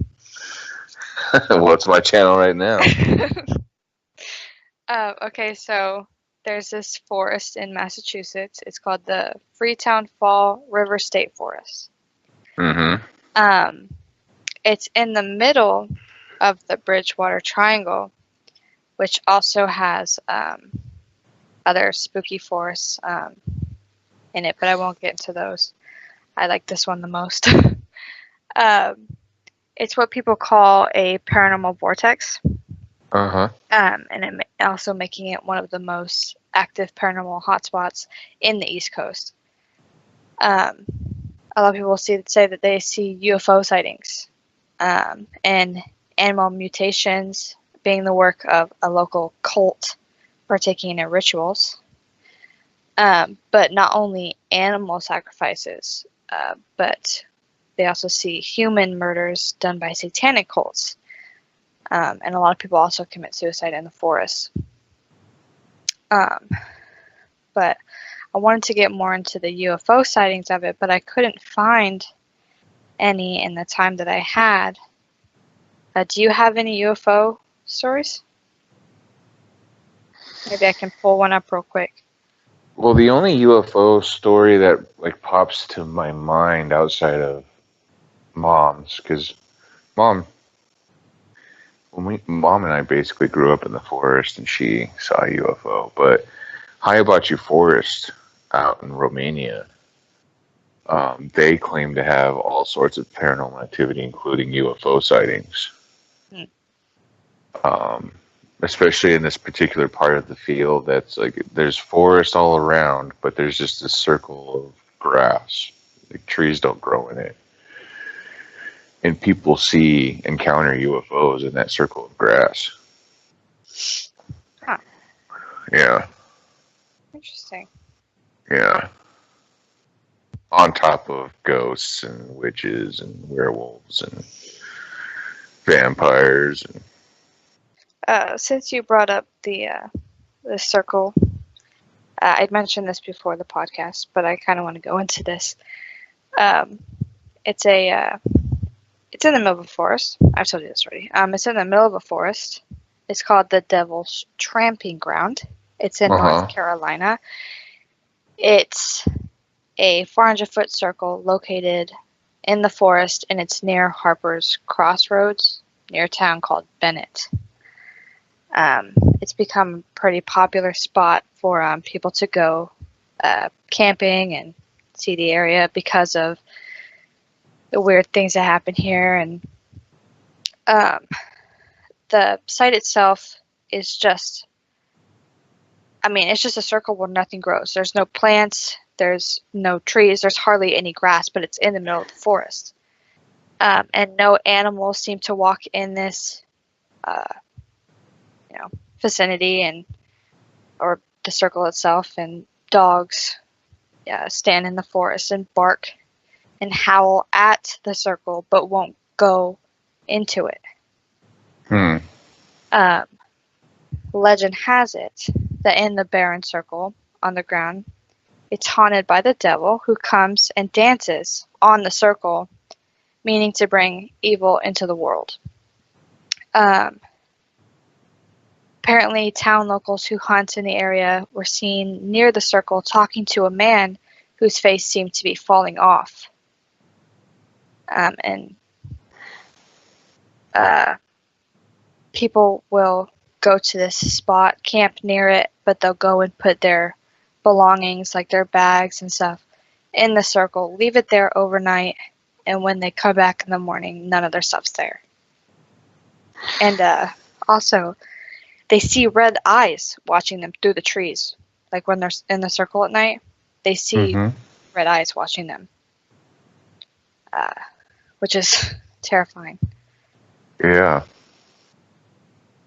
[SPEAKER 1] Well, it's my channel right now.
[SPEAKER 2] Okay, so there's this forest in Massachusetts. It's called the Freetown Fall River State Forest.
[SPEAKER 1] Mm-hmm.
[SPEAKER 2] Um, it's in the middle of the Bridgewater Triangle, which also has other spooky forests in it, but I won't get into those. I like this one the most. um, it's what people call a paranormal vortex,
[SPEAKER 1] Uh-huh.
[SPEAKER 2] and it also making it one of the most active paranormal hotspots in the East Coast. A lot of people say that they see UFO sightings and animal mutations being the work of a local cult partaking in rituals. But not only animal sacrifices, but they also see human murders done by satanic cults. And a lot of people also commit suicide in the forest. But I wanted to get more into the UFO sightings of it, but I couldn't find any in the time that I had. Do you have any UFO stories? Maybe I can pull one up real quick.
[SPEAKER 1] Well, the only UFO story that like pops to my mind outside of mom's, because mom, mom and I basically grew up in the forest, and she saw a UFO. But Hiabachi Forest out in Romania, they claim to have all sorts of paranormal activity, including UFO sightings.
[SPEAKER 2] Hmm.
[SPEAKER 1] Um, Especially in this particular part of the field, that's like there's forest all around, but there's just a circle of grass. Like trees don't grow in it, and people encounter UFOs in that circle of grass.
[SPEAKER 2] Huh.
[SPEAKER 1] Yeah,
[SPEAKER 2] Interesting.
[SPEAKER 1] yeah. On top of ghosts and witches and werewolves and vampires. And
[SPEAKER 2] Since you brought up the circle, I'd mentioned this before the podcast, but I kind of want to go into this. Um, it's it's in the middle of a forest. I've told you this already. It's in the middle of a forest. It's called the Devil's Tramping Ground. It's in North
[SPEAKER 1] uh-huh.
[SPEAKER 2] Carolina. It's a 400-foot circle located in the forest, and it's near Harper's Crossroads, near a town called Bennett. It's become a pretty popular spot for people to go camping and see the area because of the weird things that happen here. And um, the site itself is just, I mean, it's just a circle where nothing grows. There's no plants, there's no trees, there's hardly any grass, but it's in the middle of the forest. And no animals seem to walk in this, uh, vicinity or the circle itself. And dogs stand in the forest and bark and howl at the circle, but won't go into it.
[SPEAKER 1] Hmm.
[SPEAKER 2] Um, Legend has it that in the barren circle on the ground, it's haunted by the devil who comes and dances on the circle, meaning to bring evil into the world. Apparently, town locals who hunt in the area were seen near the circle talking to a man whose face seemed to be falling off. And people will go to this spot, camp near it, but they'll go and put their belongings, like their bags and stuff, in the circle, leave it there overnight, and when they come back in the morning, none of their stuff's there. And also, they see red eyes watching them through the trees. Like when they're in the circle at night, they see
[SPEAKER 1] Mm-hmm.
[SPEAKER 2] red eyes watching them, which is terrifying.
[SPEAKER 1] Yeah.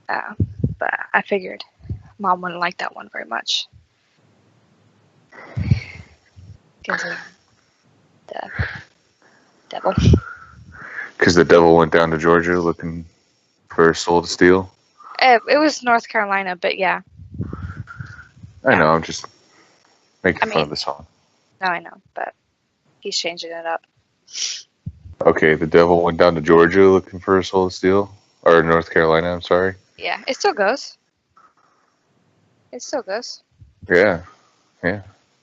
[SPEAKER 2] But I figured Mom wouldn't like that one very much. Because of the devil.
[SPEAKER 1] Because the devil went down to Georgia looking for a soul to steal.
[SPEAKER 2] It was North Carolina, but yeah.
[SPEAKER 1] I know, I'm just making
[SPEAKER 2] I
[SPEAKER 1] fun of
[SPEAKER 2] mean,
[SPEAKER 1] the song.
[SPEAKER 2] no, I know, but he's changing it up.
[SPEAKER 1] Okay, the devil went down to Georgia looking for a soul to steal. Or North Carolina, I'm sorry.
[SPEAKER 2] Yeah, it still goes. It still goes.
[SPEAKER 1] Yeah, yeah.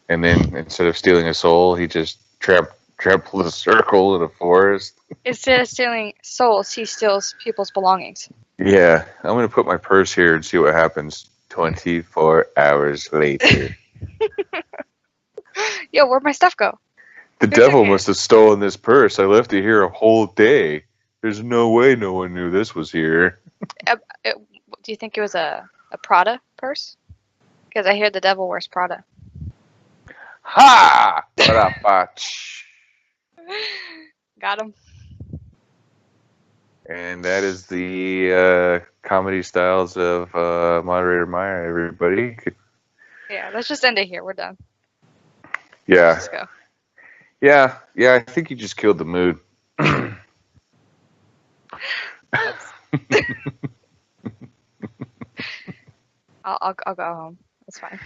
[SPEAKER 1] And then instead of stealing a soul, he just trampled a circle in a forest.
[SPEAKER 2] Instead of stealing souls, he steals people's belongings.
[SPEAKER 1] Yeah, I'm gonna put my purse here and see what happens 24 hours later.
[SPEAKER 2] Yo, where'd my stuff go?
[SPEAKER 1] The
[SPEAKER 2] Who took
[SPEAKER 1] devil
[SPEAKER 2] it?
[SPEAKER 1] must have stolen this purse. I left it here a whole day. There's no way no one knew this was here.
[SPEAKER 2] Do you think it was a Prada purse? Because I hear the devil wears Prada.
[SPEAKER 1] Ha! Ba-da-ba-ch.
[SPEAKER 2] Got him.
[SPEAKER 1] And that is the comedy styles of Moderator Maya, everybody.
[SPEAKER 2] Yeah, let's just end it here. We're done.
[SPEAKER 1] Yeah.
[SPEAKER 2] Let's go.
[SPEAKER 1] Yeah, I think you just killed the mood.
[SPEAKER 2] I'll go home. That's fine.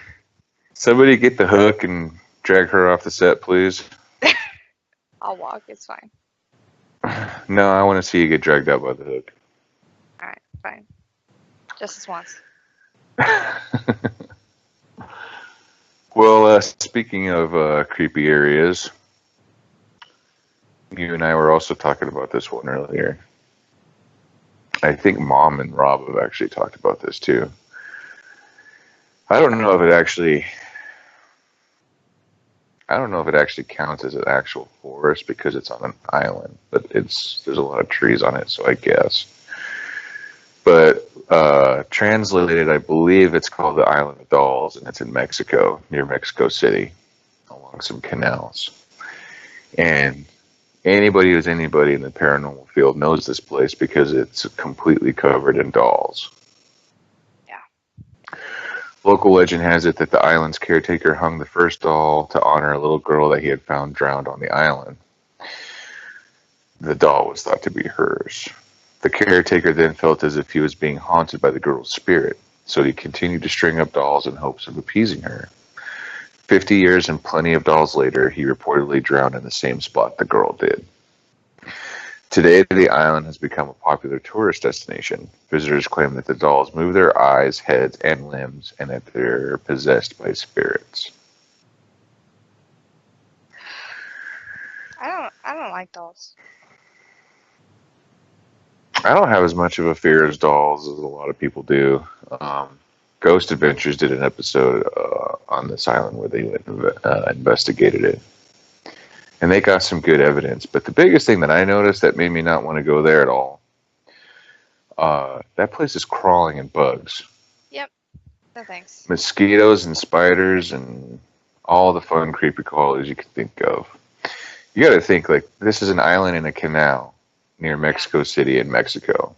[SPEAKER 1] Somebody get the hook and drag her off the set, please.
[SPEAKER 2] I'll walk. It's fine.
[SPEAKER 1] No, I want to see you get dragged out by the hook.
[SPEAKER 2] All right, fine. Just this once.
[SPEAKER 1] Well, speaking of creepy areas, you and I were also talking about this one earlier. I think Mom and Rob have actually talked about this too. I don't know if it actually counts as an actual forest because it's on an island, but there's a lot of trees on it, so I guess. But translated, I believe it's called the Island of Dolls, and it's in Mexico, near Mexico City, along some canals. And anybody who's anybody in the paranormal field knows this place because it's completely covered in dolls.
[SPEAKER 2] Yeah.
[SPEAKER 1] Local legend has it that the island's caretaker hung the first doll to honor a little girl that he had found drowned on the island. The doll was thought to be hers. The caretaker then felt as if he was being haunted by the girl's spirit, so he continued to string up dolls in hopes of appeasing her. 50 years and plenty of dolls later, he reportedly drowned in the same spot the girl did. Today, the island has become a popular tourist destination. Visitors claim that the dolls move their eyes, heads, and limbs, and that they're possessed by spirits.
[SPEAKER 2] I don't like dolls.
[SPEAKER 1] I don't have as much of a fear as dolls as a lot of people do. Ghost Adventures did an episode on this island where they investigated it. And they got some good evidence. But the biggest thing that I noticed that made me not want to go there at all, that place is crawling in bugs.
[SPEAKER 2] Yep. No thanks.
[SPEAKER 1] Mosquitoes and spiders and all the fun, creepy qualities you could think of. You got to think, like, this is an island in a canal near Mexico City in Mexico.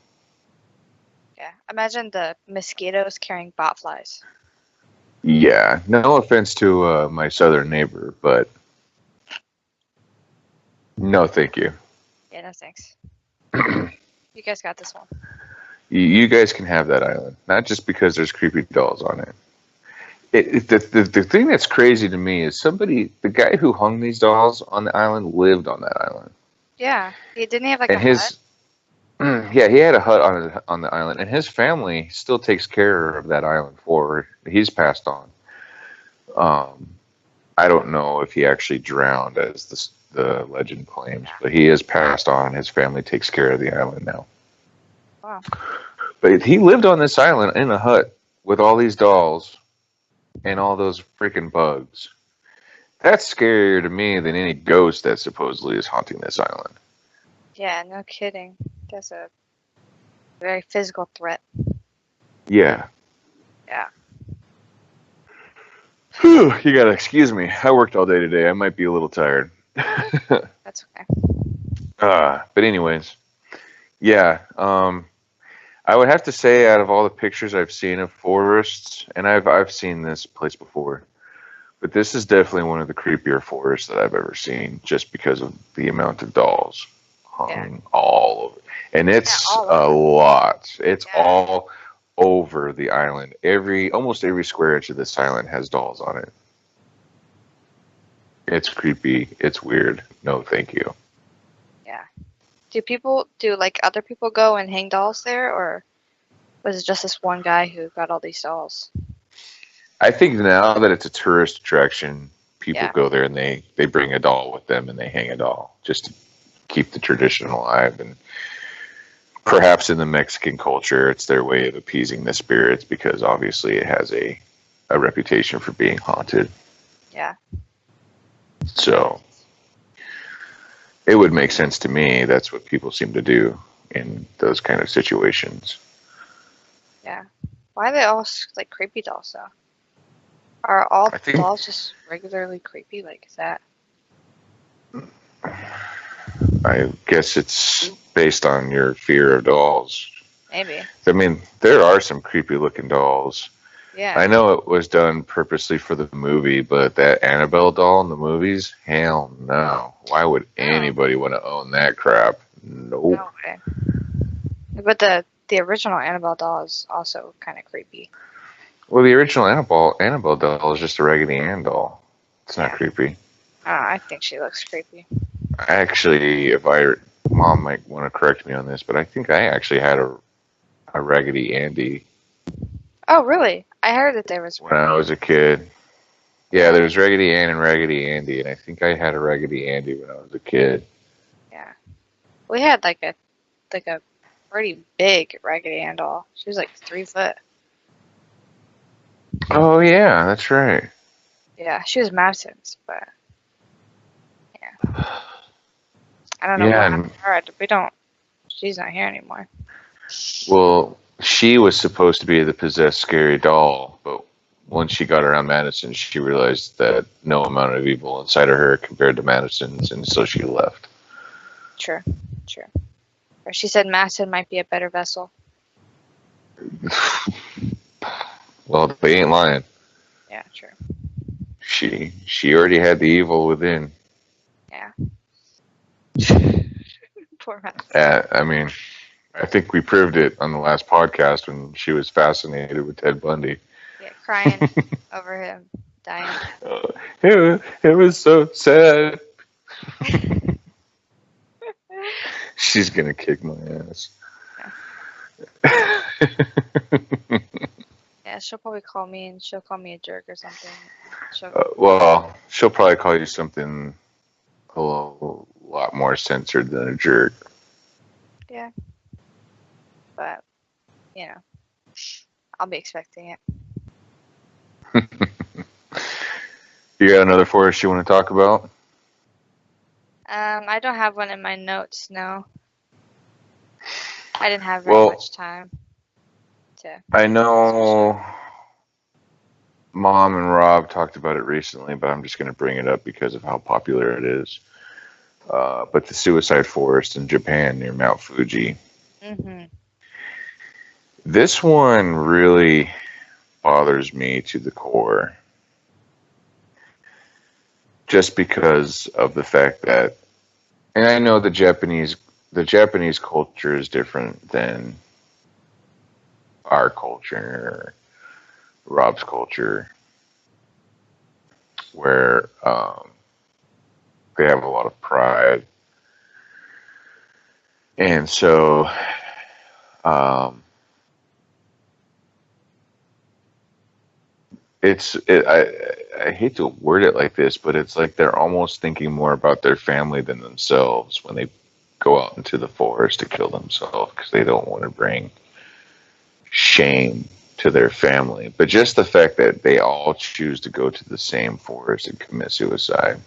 [SPEAKER 2] Yeah. Imagine the mosquitoes carrying botflies.
[SPEAKER 1] Yeah. No offense to my southern neighbor, but no thank you.
[SPEAKER 2] Yeah, no thanks. You guys got this one.
[SPEAKER 1] You guys can have that island. Not just because there's creepy dolls on it. The thing that's crazy to me is the guy who hung these dolls on the island lived on that island.
[SPEAKER 2] Yeah. Didn't he have like
[SPEAKER 1] And
[SPEAKER 2] a hut?
[SPEAKER 1] yeah, he had a hut on the island, and his family still takes care of that island forward. He's passed on. I don't know if he actually drowned, as the legend claims, but he has passed on. His family takes care of the island now.
[SPEAKER 2] Wow.
[SPEAKER 1] But he lived on this island in a hut with all these dolls and all those freaking bugs. That's scarier to me than any ghost that supposedly is haunting this island.
[SPEAKER 2] Yeah, no kidding. That's a very physical threat.
[SPEAKER 1] Yeah.
[SPEAKER 2] Yeah.
[SPEAKER 1] Whew, you gotta excuse me. I worked all day today. I might be a little tired.
[SPEAKER 2] That's okay.
[SPEAKER 1] But anyways, yeah. I would have to say, out of all the pictures I've seen of forests, and I've seen this place before, but this is definitely one of the creepier forests that I've ever seen, just because of the amount of dolls hung all over, and it's a lot. It's all over the island. Almost every square inch of this island has dolls on it. It's creepy. It's weird. No, thank you.
[SPEAKER 2] Yeah. Do like other people go and hang dolls there, or was it just this one guy who got all these dolls?
[SPEAKER 1] I think now that it's a tourist attraction, people
[SPEAKER 2] Yeah.
[SPEAKER 1] go there and they bring a doll with them and they hang a doll just to keep the tradition alive. And perhaps in the Mexican culture, it's their way of appeasing the spirits because obviously it has a reputation for being haunted.
[SPEAKER 2] Yeah.
[SPEAKER 1] So it would make sense to me. That's what people seem to do in those kind of situations.
[SPEAKER 2] Yeah. Why are they all like creepy dolls though? Are all
[SPEAKER 1] I think
[SPEAKER 2] dolls just regularly creepy? Like, is that?
[SPEAKER 1] I guess it's based on your fear of dolls.
[SPEAKER 2] Maybe.
[SPEAKER 1] I mean, there are some creepy looking dolls.
[SPEAKER 2] Yeah.
[SPEAKER 1] I know it was done purposely for the movie, but that Annabelle doll in the movies, hell no. Why would
[SPEAKER 2] No.
[SPEAKER 1] anybody want to own that crap? Nope.
[SPEAKER 2] No way. But the original Annabelle doll is also kind of creepy.
[SPEAKER 1] Well, the original Annabelle doll is just a Raggedy Ann doll. It's not
[SPEAKER 2] Yeah.
[SPEAKER 1] creepy.
[SPEAKER 2] I think she looks creepy.
[SPEAKER 1] Actually, Mom might want to correct me on this, but I think I actually had a Raggedy Andy
[SPEAKER 2] Oh, really? I heard that there was.
[SPEAKER 1] when I was a kid. Yeah, there's Raggedy Ann and Raggedy Andy, and I think I had a Raggedy Andy when I was a kid.
[SPEAKER 2] Yeah. We had like a pretty big Raggedy Ann doll. She was like 3 foot.
[SPEAKER 1] Oh yeah, that's right.
[SPEAKER 2] Yeah, she was Madison's, but yeah. I don't know
[SPEAKER 1] Yeah,
[SPEAKER 2] what
[SPEAKER 1] and
[SPEAKER 2] happened to her. We don't. She's not here anymore.
[SPEAKER 1] well, she was supposed to be the possessed scary doll, but once she got around Madison, she realized that no amount of evil inside of her compared to Madison's, and so she left.
[SPEAKER 2] True. True. Or she said Madison might be a better vessel.
[SPEAKER 1] Well, they ain't lying.
[SPEAKER 2] Yeah, true.
[SPEAKER 1] She already had the evil within.
[SPEAKER 2] Yeah. Poor Madison.
[SPEAKER 1] I mean, I think we proved it on the last podcast when she was fascinated with Ted Bundy.
[SPEAKER 2] Yeah, crying over him dying.
[SPEAKER 1] It was so sad. She's gonna kick my ass.
[SPEAKER 2] Yeah. Yeah, she'll probably call me and she'll call me a jerk or something.
[SPEAKER 1] Well, she'll probably call you something a lot more censored than a jerk.
[SPEAKER 2] Yeah. But, you know, I'll be expecting it.
[SPEAKER 1] You got another forest you want to talk about?
[SPEAKER 2] I don't have one in my notes, no. I didn't have very much time to.
[SPEAKER 1] I know Mom and Rob talked about it recently, but I'm just going to bring it up because of how popular it is. But the suicide forest in Japan near Mount Fuji.
[SPEAKER 2] Mm-hmm.
[SPEAKER 1] This one really bothers me to the core. Just because of the fact that, and I know the Japanese culture is different than our culture, or Rob's culture, where they have a lot of pride, and so I hate to word it like this, but it's like they're almost thinking more about their family than themselves when they go out into the forest to kill themselves because they don't want to bring shame to their family. But just the fact that they all choose to go to the same forest and commit suicide,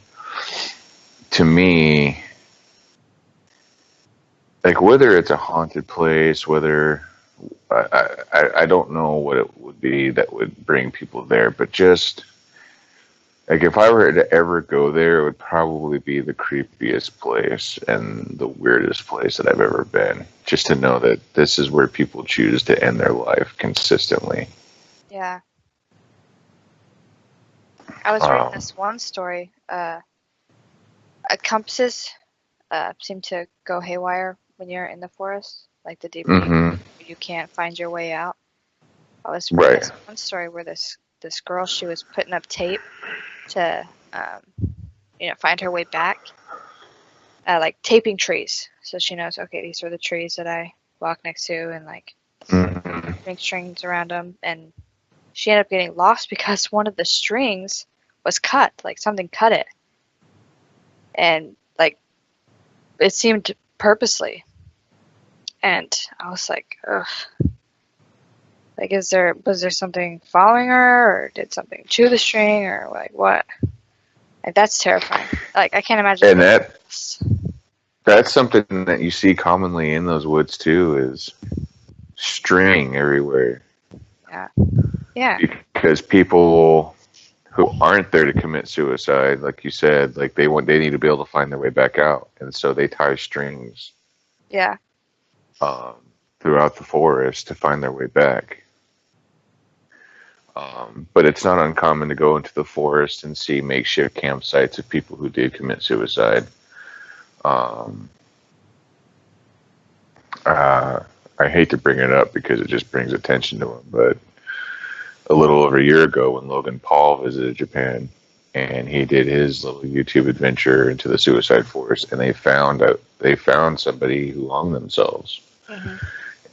[SPEAKER 1] to me, like whether it's a haunted place, whether I don't know what it would be that would bring people there, but just like if I were to ever go there, it would probably be the creepiest place and the weirdest place that I've ever been. Just to know that this is where people choose to end their life consistently.
[SPEAKER 2] Yeah. I was reading this one story. Compasses seem to go haywire when you're in the forest, like the deeper you can't find your way out. I was reading this one story where this girl, she was putting up tape to find her way back, like taping trees, so she knows, okay, these are the trees that I walk next to, and like string strings around them, and she ended up getting lost because one of the strings was cut, like something cut it. And like it seemed purposely. And I was like, ugh. Like, was there something following her, or did something chew the string, or like what? Like, that's terrifying. Like, I can't imagine.
[SPEAKER 1] And that's something that you see commonly in those woods too, is string everywhere.
[SPEAKER 2] Yeah. Yeah.
[SPEAKER 1] Because people who aren't there to commit suicide, like you said, like they need to be able to find their way back out, and so they tie strings.
[SPEAKER 2] Yeah.
[SPEAKER 1] Throughout the forest to find their way back. But it's not uncommon to go into the forest and see makeshift campsites of people who did commit suicide. I hate to bring it up because it just brings attention to them, but a little over a year ago when Logan Paul visited Japan and he did his little YouTube adventure into the suicide forest, and they found somebody who hung themselves,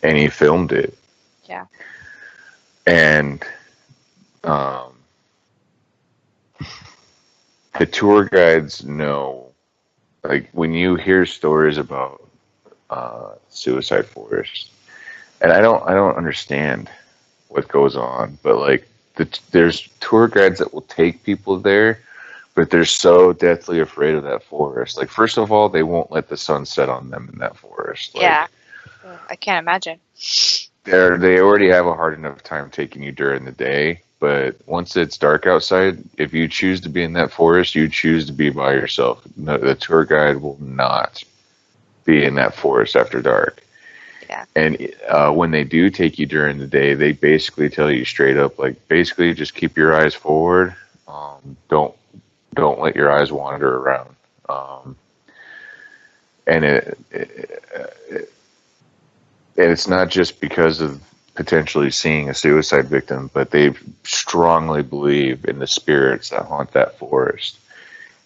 [SPEAKER 1] and he filmed it.
[SPEAKER 2] Yeah.
[SPEAKER 1] And the tour guides know, like when you hear stories about suicide forests, and I don't understand what goes on, but like there's tour guides that will take people there, but they're so deathly afraid of that forest. Like, first of all, they won't let the sun set on them in that forest. Like,
[SPEAKER 2] Yeah. I can't imagine.
[SPEAKER 1] they already have a hard enough time taking you during the day, but once it's dark outside, if you choose to be in that forest, you choose to be by yourself. No, the tour guide will not be in that forest after dark.
[SPEAKER 2] Yeah.
[SPEAKER 1] And when they do take you during the day, they basically tell you straight up, like, basically just keep your eyes forward. Don't let your eyes wander around. And it's not just because of potentially seeing a suicide victim, but they strongly believe in the spirits that haunt that forest.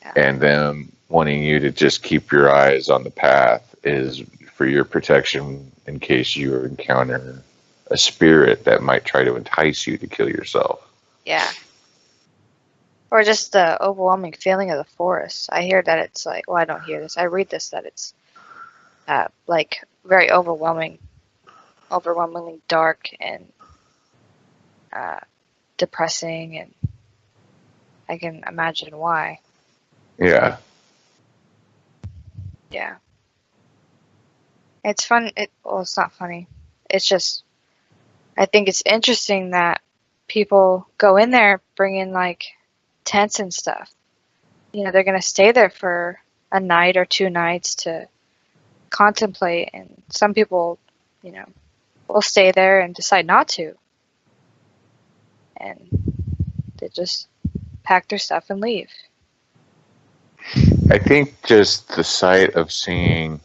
[SPEAKER 1] Yeah. And them wanting you to just keep your eyes on the path is for your protection in case you encounter a spirit that might try to entice you to kill yourself.
[SPEAKER 2] Yeah. Or just the overwhelming feeling of the forest. I hear that it's like, well, I don't hear this. I read this, that it's like very overwhelmingly dark and depressing, and I can imagine why.
[SPEAKER 1] Yeah.
[SPEAKER 2] Yeah. It's fun. Well, it's not funny. It's just, I think it's interesting that people go in there bringing like tents and stuff. You know, they're going to stay there for a night or 2 nights to contemplate, and some people, you know, will stay there and decide not to. And they just pack their stuff and leave.
[SPEAKER 1] I think just the sight of seeing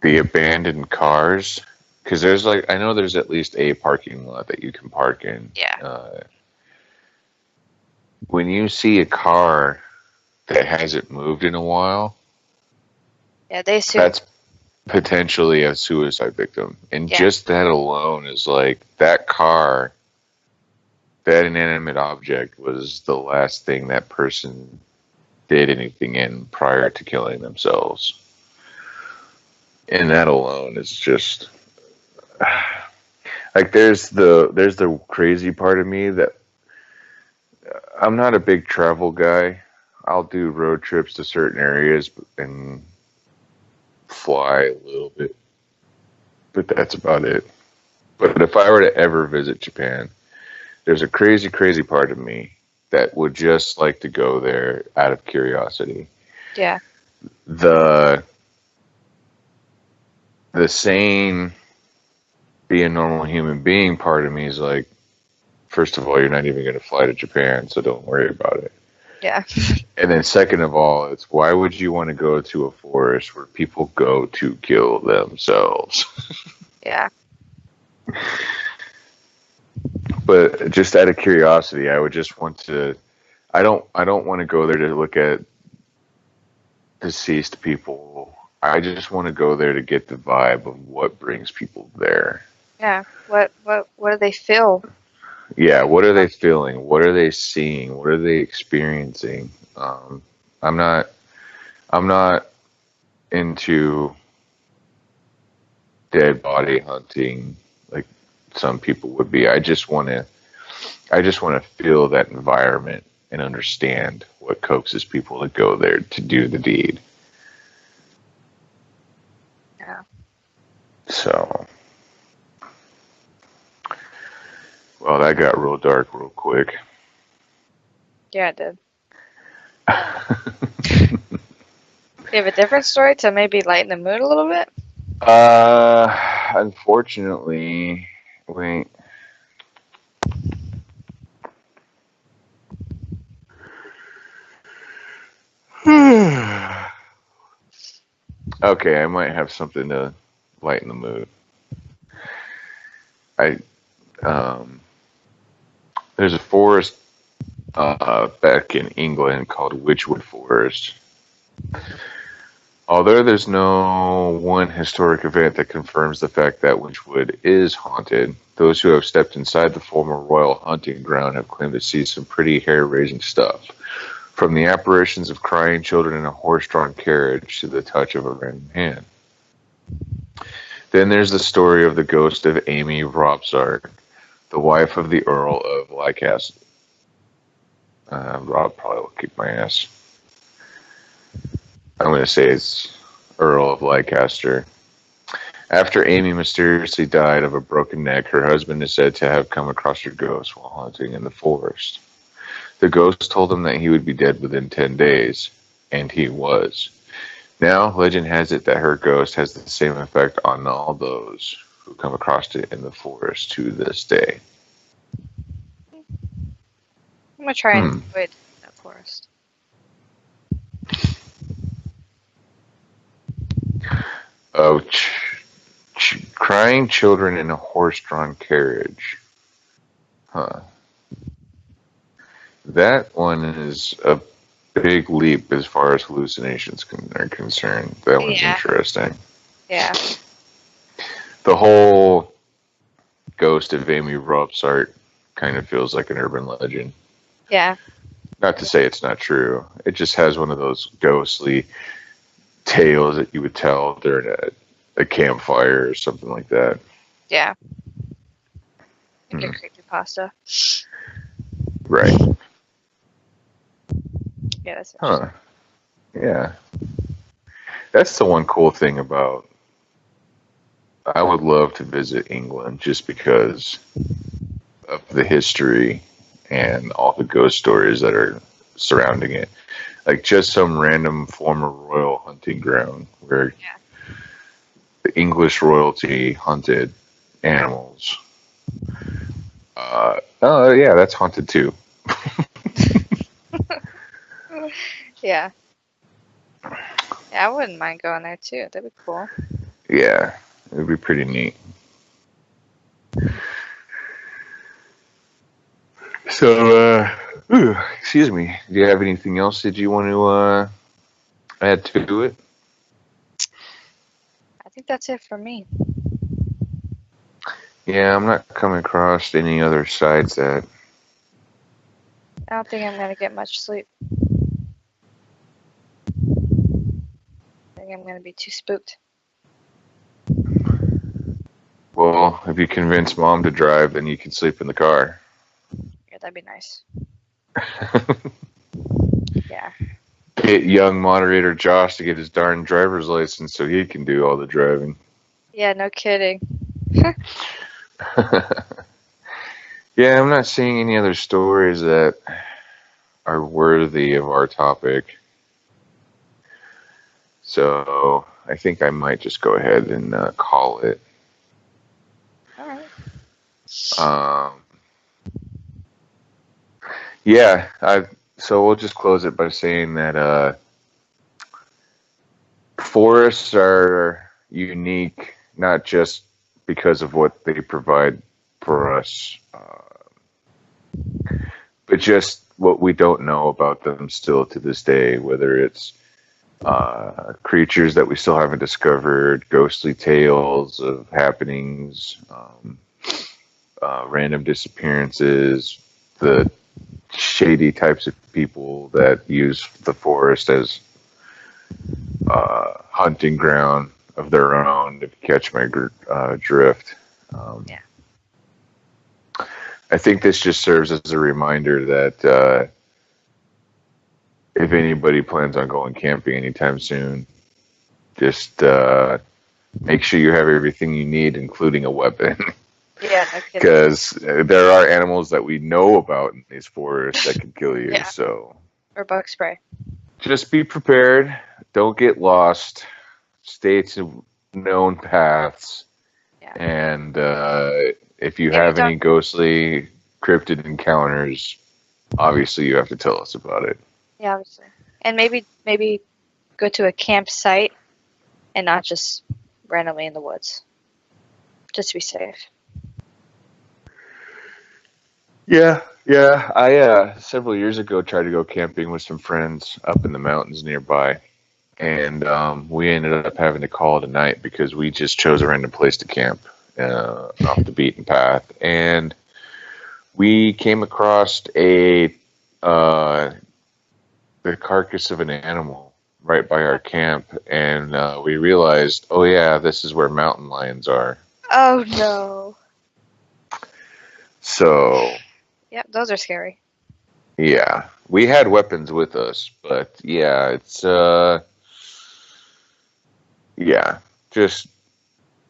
[SPEAKER 1] the abandoned cars, because there's like, I know there's at least a parking lot that you can park in.
[SPEAKER 2] Yeah.
[SPEAKER 1] When you see a car that hasn't moved in a while,
[SPEAKER 2] yeah, they assume
[SPEAKER 1] that's potentially a suicide victim. And just that alone is like, that car, that inanimate object was the last thing that person did anything in prior to killing themselves. And that alone is just like, there's the crazy part of me that I'm not a big travel guy. I'll do road trips to certain areas and fly a little bit, but that's about it. But if I were to ever visit Japan, there's a crazy, crazy part of me that would just like to go there out of curiosity.
[SPEAKER 2] Yeah.
[SPEAKER 1] The sane, be a normal human being part of me is like, first of all, you're not even going to fly to Japan, so don't worry about it.
[SPEAKER 2] Yeah.
[SPEAKER 1] And then second of all, it's, why would you want to go to a forest where people go to kill themselves?
[SPEAKER 2] Yeah.
[SPEAKER 1] But just out of curiosity, I would just want to, I don't want to go there to look at deceased people. I just want to go there to get the vibe of what brings people there.
[SPEAKER 2] Yeah. What do they feel?
[SPEAKER 1] Yeah, what are they feeling? What are they seeing? What are they experiencing? I'm not I'm not into dead body hunting like some people would be. I just want to feel that environment and understand what coaxes people to go there to do the deed.
[SPEAKER 2] Yeah.
[SPEAKER 1] So, well, that got real dark real quick.
[SPEAKER 2] Yeah, it did. You have a different story to maybe lighten the mood a little bit?
[SPEAKER 1] Unfortunately, wait. Okay, I might have something to lighten the mood. I um, there's a forest back in England called Witchwood Forest. Although there's no one historic event that confirms the fact that Witchwood is haunted, those who have stepped inside the former royal hunting ground have claimed to see some pretty hair-raising stuff. From the apparitions of crying children in a horse-drawn carriage to the touch of a random hand. Then there's the story of the ghost of Amy Robsart, the wife of the Earl of Leicester. Rob probably will kick my ass. I'm going to say it's Earl of Leicester. After Amy mysteriously died of a broken neck, her husband is said to have come across her ghost while hunting in the forest. The ghost told him that he would be dead within 10 days, and he was. Now, legend has it that her ghost has the same effect on all those who come across it in the forest to this day.
[SPEAKER 2] I'm gonna try and
[SPEAKER 1] Hmm.
[SPEAKER 2] avoid that forest.
[SPEAKER 1] Oh, crying children in a horse-drawn carriage. Huh. That one is a big leap as far as hallucinations are concerned. That one's
[SPEAKER 2] Yeah.
[SPEAKER 1] interesting.
[SPEAKER 2] Yeah.
[SPEAKER 1] The whole ghost of Amy Robsart kind of feels like an urban legend.
[SPEAKER 2] Yeah.
[SPEAKER 1] Not to say it's not true. It just has one of those ghostly tales that you would tell during a campfire or something like that.
[SPEAKER 2] Yeah. Like
[SPEAKER 1] Hmm.
[SPEAKER 2] a creepypasta.
[SPEAKER 1] Right.
[SPEAKER 2] Yeah, that's interesting.
[SPEAKER 1] Huh. Yeah. That's the one cool thing about. I would love to visit England just because of the history and all the ghost stories that are surrounding it. Like just some random former royal hunting ground where the English royalty hunted animals. Oh yeah, that's haunted too.
[SPEAKER 2] Yeah. Yeah, I wouldn't mind going there too. That'd be cool.
[SPEAKER 1] Yeah, it would be pretty neat. So, excuse me. Do you have anything else that you want to add to it?
[SPEAKER 2] I think that's it for me.
[SPEAKER 1] Yeah, I'm not coming across any other sites that.
[SPEAKER 2] I don't think I'm gonna get much sleep. I think I'm gonna be too spooked.
[SPEAKER 1] Well, if you convince mom to drive, then you can sleep in the car.
[SPEAKER 2] Yeah, that'd be nice. Yeah.
[SPEAKER 1] Get young moderator Josh to get his darn driver's license so he can do all the driving.
[SPEAKER 2] Yeah, no kidding.
[SPEAKER 1] Yeah, I'm not seeing any other stories that are worthy of our topic. So I think I might just go ahead and call it.
[SPEAKER 2] All right.
[SPEAKER 1] Um, yeah, so we'll just close it by saying that forests are unique, not just because of what they provide for us, but just what we don't know about them still to this day, whether it's creatures that we still haven't discovered, ghostly tales of happenings, random disappearances, the shady types of people that use the forest as hunting ground of their own, if you catch my drift.
[SPEAKER 2] Yeah.
[SPEAKER 1] I think this just serves as a reminder that if anybody plans on going camping anytime soon, just make sure you have everything you need, including a weapon.
[SPEAKER 2] Yeah, no kidding.
[SPEAKER 1] Because there are animals that we know about in these forests that can kill you.
[SPEAKER 2] Yeah.
[SPEAKER 1] So
[SPEAKER 2] Or bug spray.
[SPEAKER 1] just be prepared. Don't get lost. Stay to known paths.
[SPEAKER 2] Yeah.
[SPEAKER 1] And if you
[SPEAKER 2] Maybe
[SPEAKER 1] have
[SPEAKER 2] don't-
[SPEAKER 1] any ghostly cryptid encounters, obviously you have to tell us about it.
[SPEAKER 2] Yeah, obviously. And maybe go to a campsite and not just randomly in the woods. Just to be safe.
[SPEAKER 1] Yeah. I several years ago tried to go camping with some friends up in the mountains nearby, and we ended up having to call it a night because we just chose a random place to camp off the beaten path, and we came across the carcass of an animal right by our camp, and we realized, oh yeah, this is where mountain lions are.
[SPEAKER 2] Oh no.
[SPEAKER 1] So
[SPEAKER 2] Yep, those are scary.
[SPEAKER 1] yeah, we had weapons with us, but yeah, it's yeah, just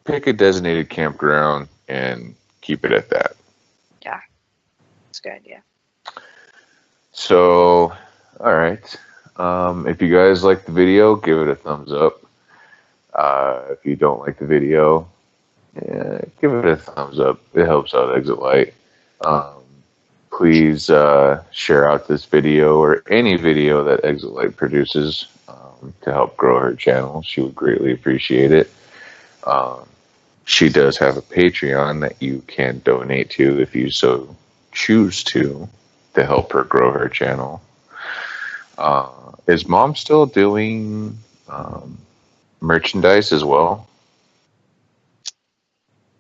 [SPEAKER 1] pick a designated campground and keep it at that.
[SPEAKER 2] Yeah. That's a good idea.
[SPEAKER 1] So, all right. If you guys like the video, give it a thumbs up. If you don't like the video, yeah, give it a thumbs up. It helps out Exit Light. Please share out this video or any video that Exit Light produces to help grow her channel. She would greatly appreciate it. She does have a Patreon that you can donate to if you so choose to help her grow her channel. Is Mom still doing merchandise as well?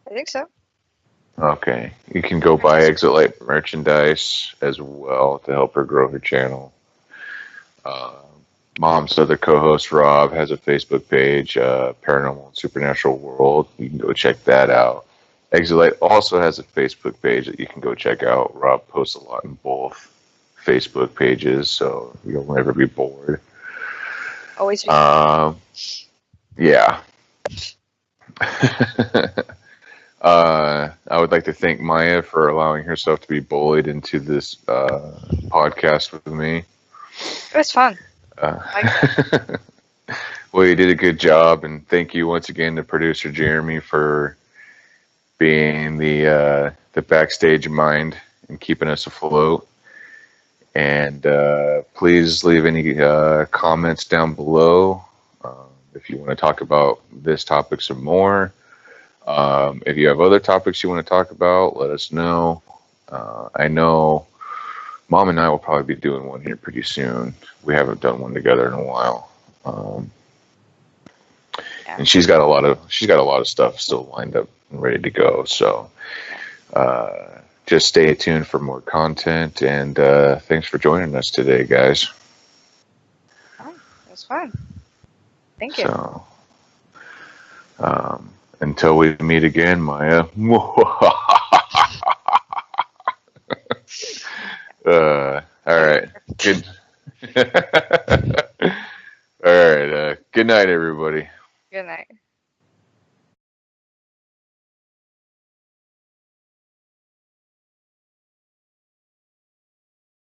[SPEAKER 2] I think so.
[SPEAKER 1] Okay. You can go buy Exit Light merchandise as well to help her grow her channel. Mom's other co-host, Rob, has a Facebook page, Paranormal and Supernatural World. You can go check that out. Exit Light also has a Facebook page that you can go check out. Rob posts a lot in both Facebook pages, so you'll never be bored.
[SPEAKER 2] Always be.
[SPEAKER 1] Yeah. I would like to thank Maya for allowing herself to be bullied into this podcast with me.
[SPEAKER 2] It was fun.
[SPEAKER 1] Well, you did a good job, and thank you once again to producer Jeremy for being the backstage mind and keeping us afloat. And please leave any comments down below if you want to talk about this topic some more. If you have other topics you want to talk about, let us know. I know Mom and I will probably be doing one here pretty soon. We haven't done one together in a while. And she's got a lot of stuff still lined up and ready to go. So just stay tuned for more content, and thanks for joining us today, guys.
[SPEAKER 2] Oh, it was fun. Thank you.
[SPEAKER 1] So until we meet again, Maya. All right. Good. All right. Good night, everybody.